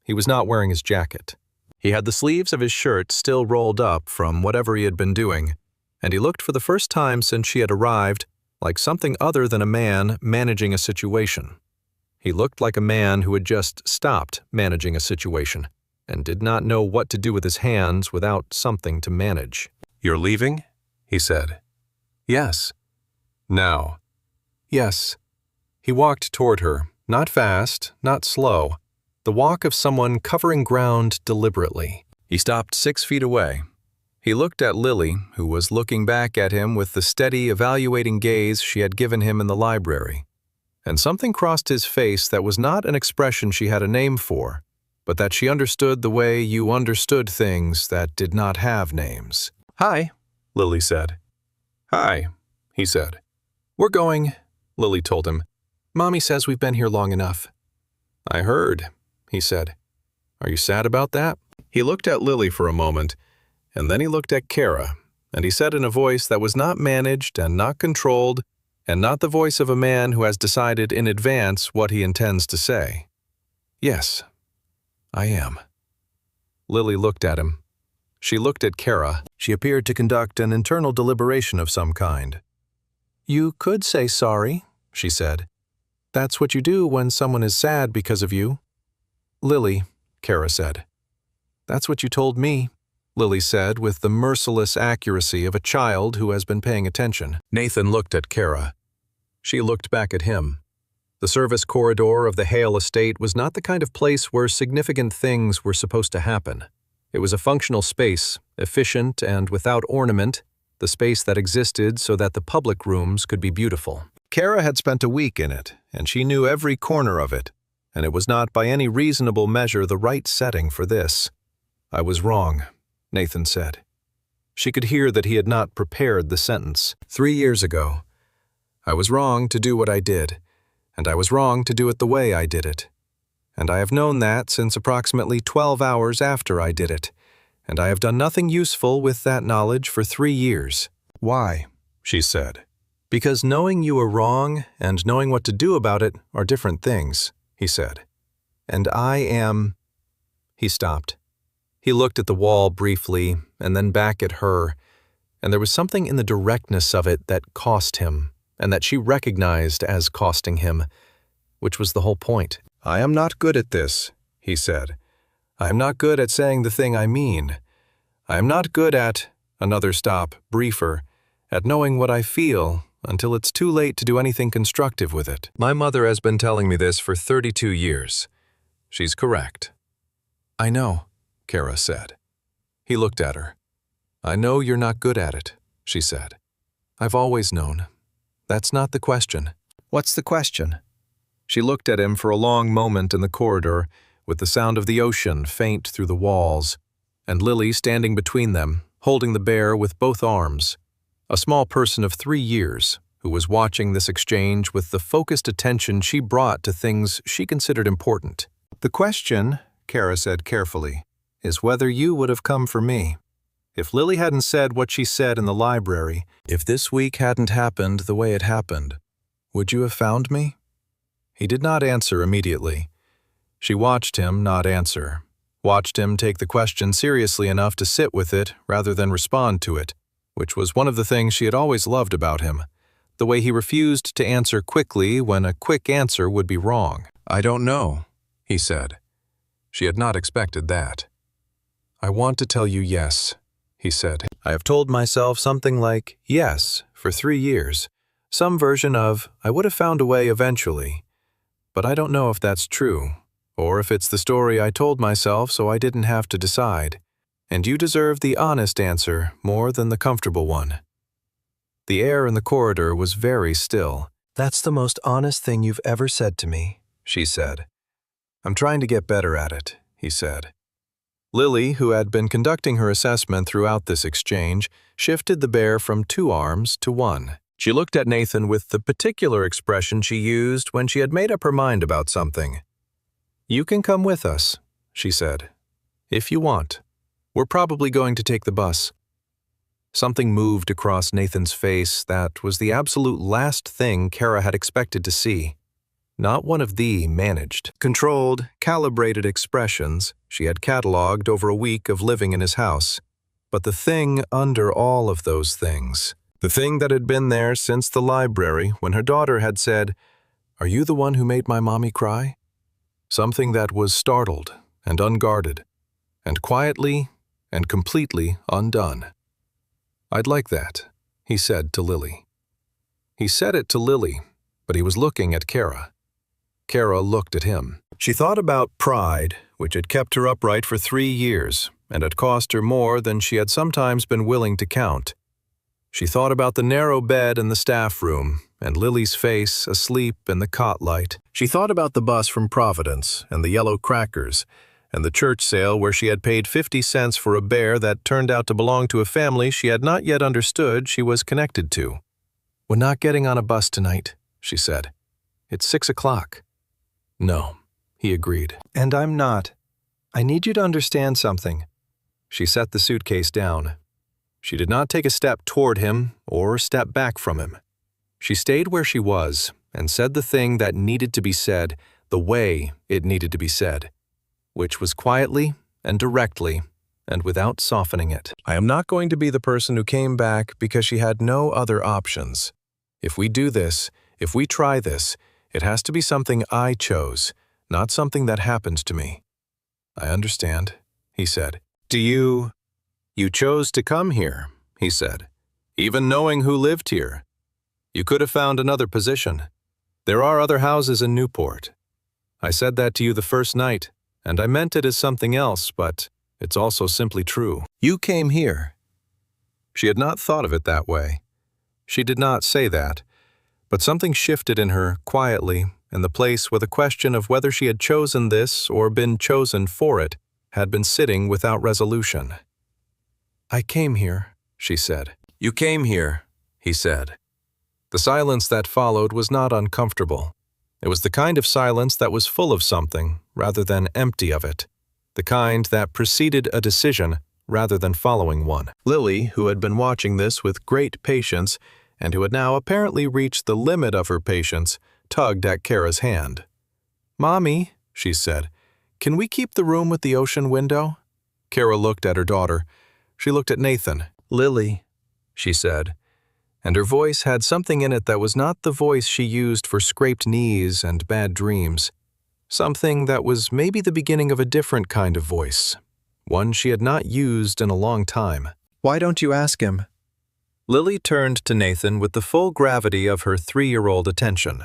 He was not wearing his jacket. He had the sleeves of his shirt still rolled up from whatever he had been doing, and he looked for the first time since she had arrived like something other than a man managing a situation. He looked like a man who had just stopped managing a situation and did not know what to do with his hands without something to manage. You're leaving? He said. Yes. Now. Yes. He walked toward her, not fast, not slow, the walk of someone covering ground deliberately. He stopped 6 feet away. He looked at Lily, who was looking back at him with the steady, evaluating gaze she had given him in the library. And something crossed his face that was not an expression she had a name for, but that she understood the way you understood things that did not have names. Hi, Lily said. Hi, he said. We're going, Lily told him. Mommy says we've been here long enough. I heard, he said. Are you sad about that? He looked at Lily for a moment, and then he looked at Cara, and he said in a voice that was not managed and not controlled, and not the voice of a man who has decided in advance what he intends to say. Yes, I am. Lily looked at him. She looked at Cara. She appeared to conduct an internal deliberation of some kind. You could say sorry, she said. That's what you do when someone is sad because of you. Lily, Cara said. That's what you told me, Lily said with the merciless accuracy of a child who has been paying attention. Nathan looked at Cara. She looked back at him. The service corridor of the Hale estate was not the kind of place where significant things were supposed to happen. It was a functional space, efficient and without ornament, the space that existed so that the public rooms could be beautiful. Cara had spent a week in it, and she knew every corner of it, and it was not by any reasonable measure the right setting for this. I was wrong, Nathan said. She could hear that he had not prepared the sentence. 3 years ago. I was wrong to do what I did, and I was wrong to do it the way I did it. and I have known that since approximately 12 hours after I did it, and I have done nothing useful with that knowledge for 3 years. Why? She said. Because knowing you were wrong and knowing what to do about it are different things, he said. And I am... He stopped. He looked at the wall briefly and then back at her, and there was something in the directness of it that cost him, and that she recognized as costing him, which was the whole point. I am not good at this, he said. I am not good at saying the thing I mean. I am not good at, another stop, briefer, at knowing what I feel until it's too late to do anything constructive with it. My mother has been telling me this for 32 years. She's correct. I know, Cara said. He looked at her. I know you're not good at it, she said. I've always known. That's not the question. What's the question? She looked at him for a long moment in the corridor, with the sound of the ocean faint through the walls, and Lily standing between them, holding the bear with both arms, a small person of 3 years who was watching this exchange with the focused attention she brought to things she considered important. The question, Cara said carefully, is whether you would have come for me. If Lily hadn't said what she said in the library, if this week hadn't happened the way it happened, would you have found me? He did not answer immediately. She watched him not answer, watched him take the question seriously enough to sit with it rather than respond to it, which was one of the things she had always loved about him, the way he refused to answer quickly when a quick answer would be wrong. I don't know, he said. She had not expected that. I want to tell you yes, he said. I have told myself something like yes for 3 years, some version of I would have found a way eventually, but I don't know if that's true, or if it's the story I told myself so I didn't have to decide, and you deserve the honest answer more than the comfortable one. The air in the corridor was very still. That's the most honest thing you've ever said to me, she said. I'm trying to get better at it, he said. Lily, who had been conducting her assessment throughout this exchange, shifted the bear from 2 arms to 1. She looked at Nathan with the particular expression she used when she had made up her mind about something. You can come with us, she said, if you want. We're probably going to take the bus. Something moved across Nathan's face that was the absolute last thing Cara had expected to see. Not one of the managed, controlled, calibrated expressions she had catalogued over a week of living in his house, but the thing under all of those things, the thing that had been there since the library when her daughter had said, "Are you the one who made my mommy cry?" Something that was startled and unguarded, and quietly and completely undone. I'd like that, he said to Lily. He said it to Lily, but he was looking at Cara. Cara looked at him. She thought about pride, which had kept her upright for 3 years and had cost her more than she had sometimes been willing to count. She thought about the narrow bed in the staff room and Lily's face asleep in the cot light. She thought about the bus from Providence and the yellow crackers and the church sale where she had paid 50 cents for a bear that turned out to belong to a family she had not yet understood she was connected to. We're not getting on a bus tonight, she said. It's 6 o'clock. No, he agreed. And I'm not. I need you to understand something. She set the suitcase down. She did not take a step toward him or step back from him. She stayed where she was and said the thing that needed to be said the way it needed to be said, which was quietly and directly and without softening it. I am not going to be the person who came back because she had no other options. If we do this, if we try this, it has to be something I chose, not something that happened to me. I understand, he said. You chose to come here, he said, even knowing who lived here. You could have found another position. There are other houses in Newport. I said that to you the first night, and I meant it as something else, but it's also simply true. You came here. She had not thought of it that way. She did not say that, but something shifted in her quietly in the place where the question of whether she had chosen this or been chosen for it had been sitting without resolution. I came here, she said. You came here, he said. The silence that followed was not uncomfortable. It was the kind of silence that was full of something rather than empty of it, the kind that preceded a decision rather than following one. Lily, who had been watching this with great patience and who had now apparently reached the limit of her patience, tugged at Cara's hand. "Mommy," she said, "can we keep the room with the ocean window?" Cara looked at her daughter. She looked at Nathan. "Lily," she said, and her voice had something in it that was not the voice she used for scraped knees and bad dreams. Something that was maybe the beginning of a different kind of voice, one she had not used in a long time. "Why don't you ask him?" Lily turned to Nathan with the full gravity of her 3-year-old attention.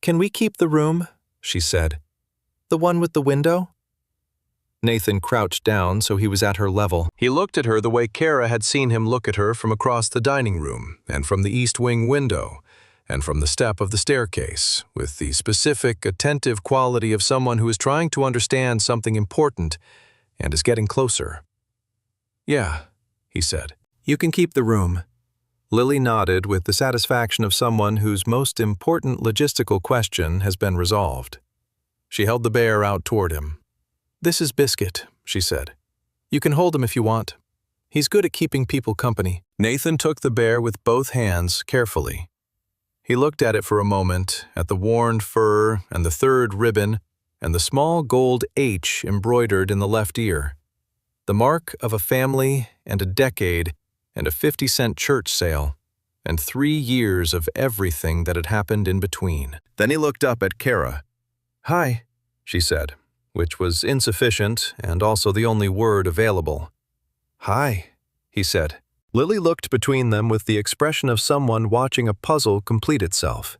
"Can we keep the room?" she said. "The one with the window?" Nathan crouched down so he was at her level. He looked at her the way Cara had seen him look at her from across the dining room and from the east wing window and from the step of the staircase, with the specific, attentive quality of someone who is trying to understand something important and is getting closer. "Yeah," he said. "You can keep the room." Lily nodded with the satisfaction of someone whose most important logistical question has been resolved. She held the bear out toward him. "This is Biscuit," she said. "You can hold him if you want. He's good at keeping people company." Nathan took the bear with both hands carefully. He looked at it for a moment, at the worn fur and the third ribbon and the small gold H embroidered in the left ear, the mark of a family and a decade and a 50-cent church sale, and 3 years of everything that had happened in between. Then he looked up at Cara. "Hi," she said, which was insufficient and also the only word available. "Hi," he said. Lily looked between them with the expression of someone watching a puzzle complete itself.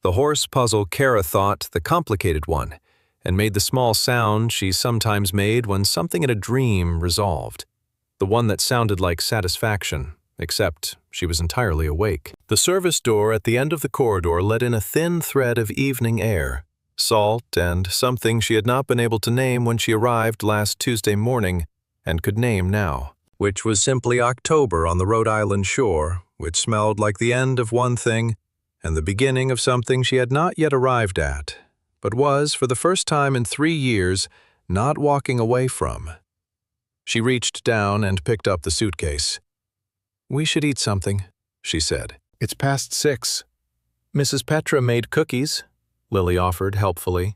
The horse puzzle Cara thought the complicated one, and made the small sound she sometimes made when something in a dream resolved. The one that sounded like satisfaction, except she was entirely awake. The service door at the end of the corridor let in a thin thread of evening air, salt and something she had not been able to name when she arrived last Tuesday morning and could name now, which was simply October on the Rhode Island shore, which smelled like the end of one thing and the beginning of something she had not yet arrived at, but was, for the first time in 3 years, not walking away from. She reached down and picked up the suitcase. "We should eat something," she said. "It's past 6. Mrs. Petra made cookies," Lily offered helpfully.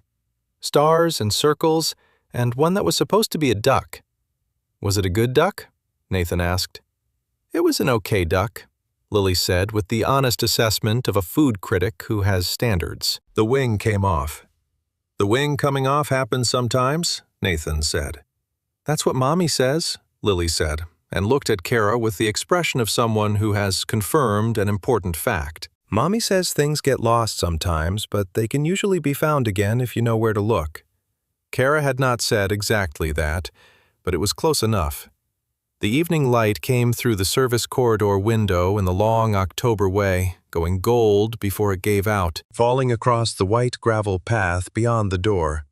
"Stars and circles, and one that was supposed to be a duck." "Was it a good duck?" Nathan asked. "It was an okay duck," Lily said with the honest assessment of a food critic who has standards. "The wing came off." "The wing coming off happens sometimes," Nathan said. "That's what Mommy says," Lily said, and looked at Cara with the expression of someone who has confirmed an important fact. "Mommy says things get lost sometimes, but they can usually be found again if you know where to look." Cara had not said exactly that, but it was close enough. The evening light came through the service corridor window in the long October way, going gold before it gave out, falling across the white gravel path beyond the door,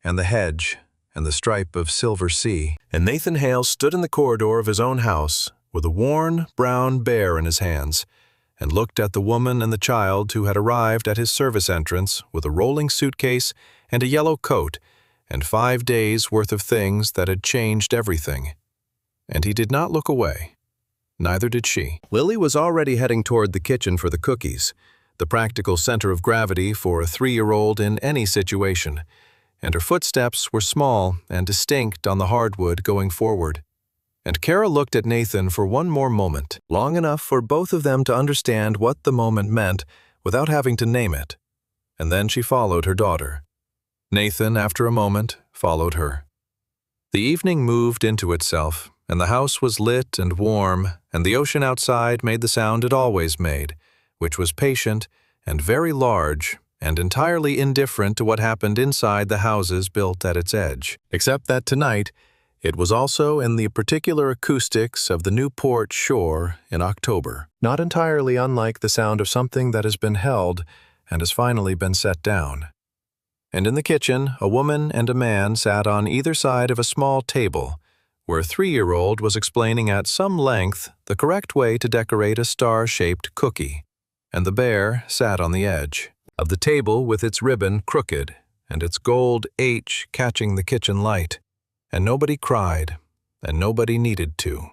and the hedge, and the stripe of silver sea. And Nathan Hale stood in the corridor of his own house with a worn, brown bear in his hands, and looked at the woman and the child who had arrived at his service entrance with a rolling suitcase and a yellow coat and 5 days' worth of things that had changed everything. And he did not look away. Neither did she. Lily was already heading toward the kitchen for the cookies, the practical center of gravity for a 3-year-old in any situation, and her footsteps were small and distinct on the hardwood going forward. And Cara looked at Nathan for one more moment, long enough for both of them to understand what the moment meant without having to name it. And then she followed her daughter. Nathan, after a moment, followed her. The evening moved into itself, and the house was lit and warm, and the ocean outside made the sound it always made, which was patient and very large and entirely indifferent to what happened inside the houses built at its edge, except that tonight it was also in the particular acoustics of the Newport shore in October, not entirely unlike the sound of something that has been held and has finally been set down. And in the kitchen, a woman and a man sat on either side of a small table, where a 3-year-old was explaining at some length the correct way to decorate a star-shaped cookie, and the bear sat on the edge. of the table with its ribbon crooked and its gold H catching the kitchen light. And nobody cried, and nobody needed to.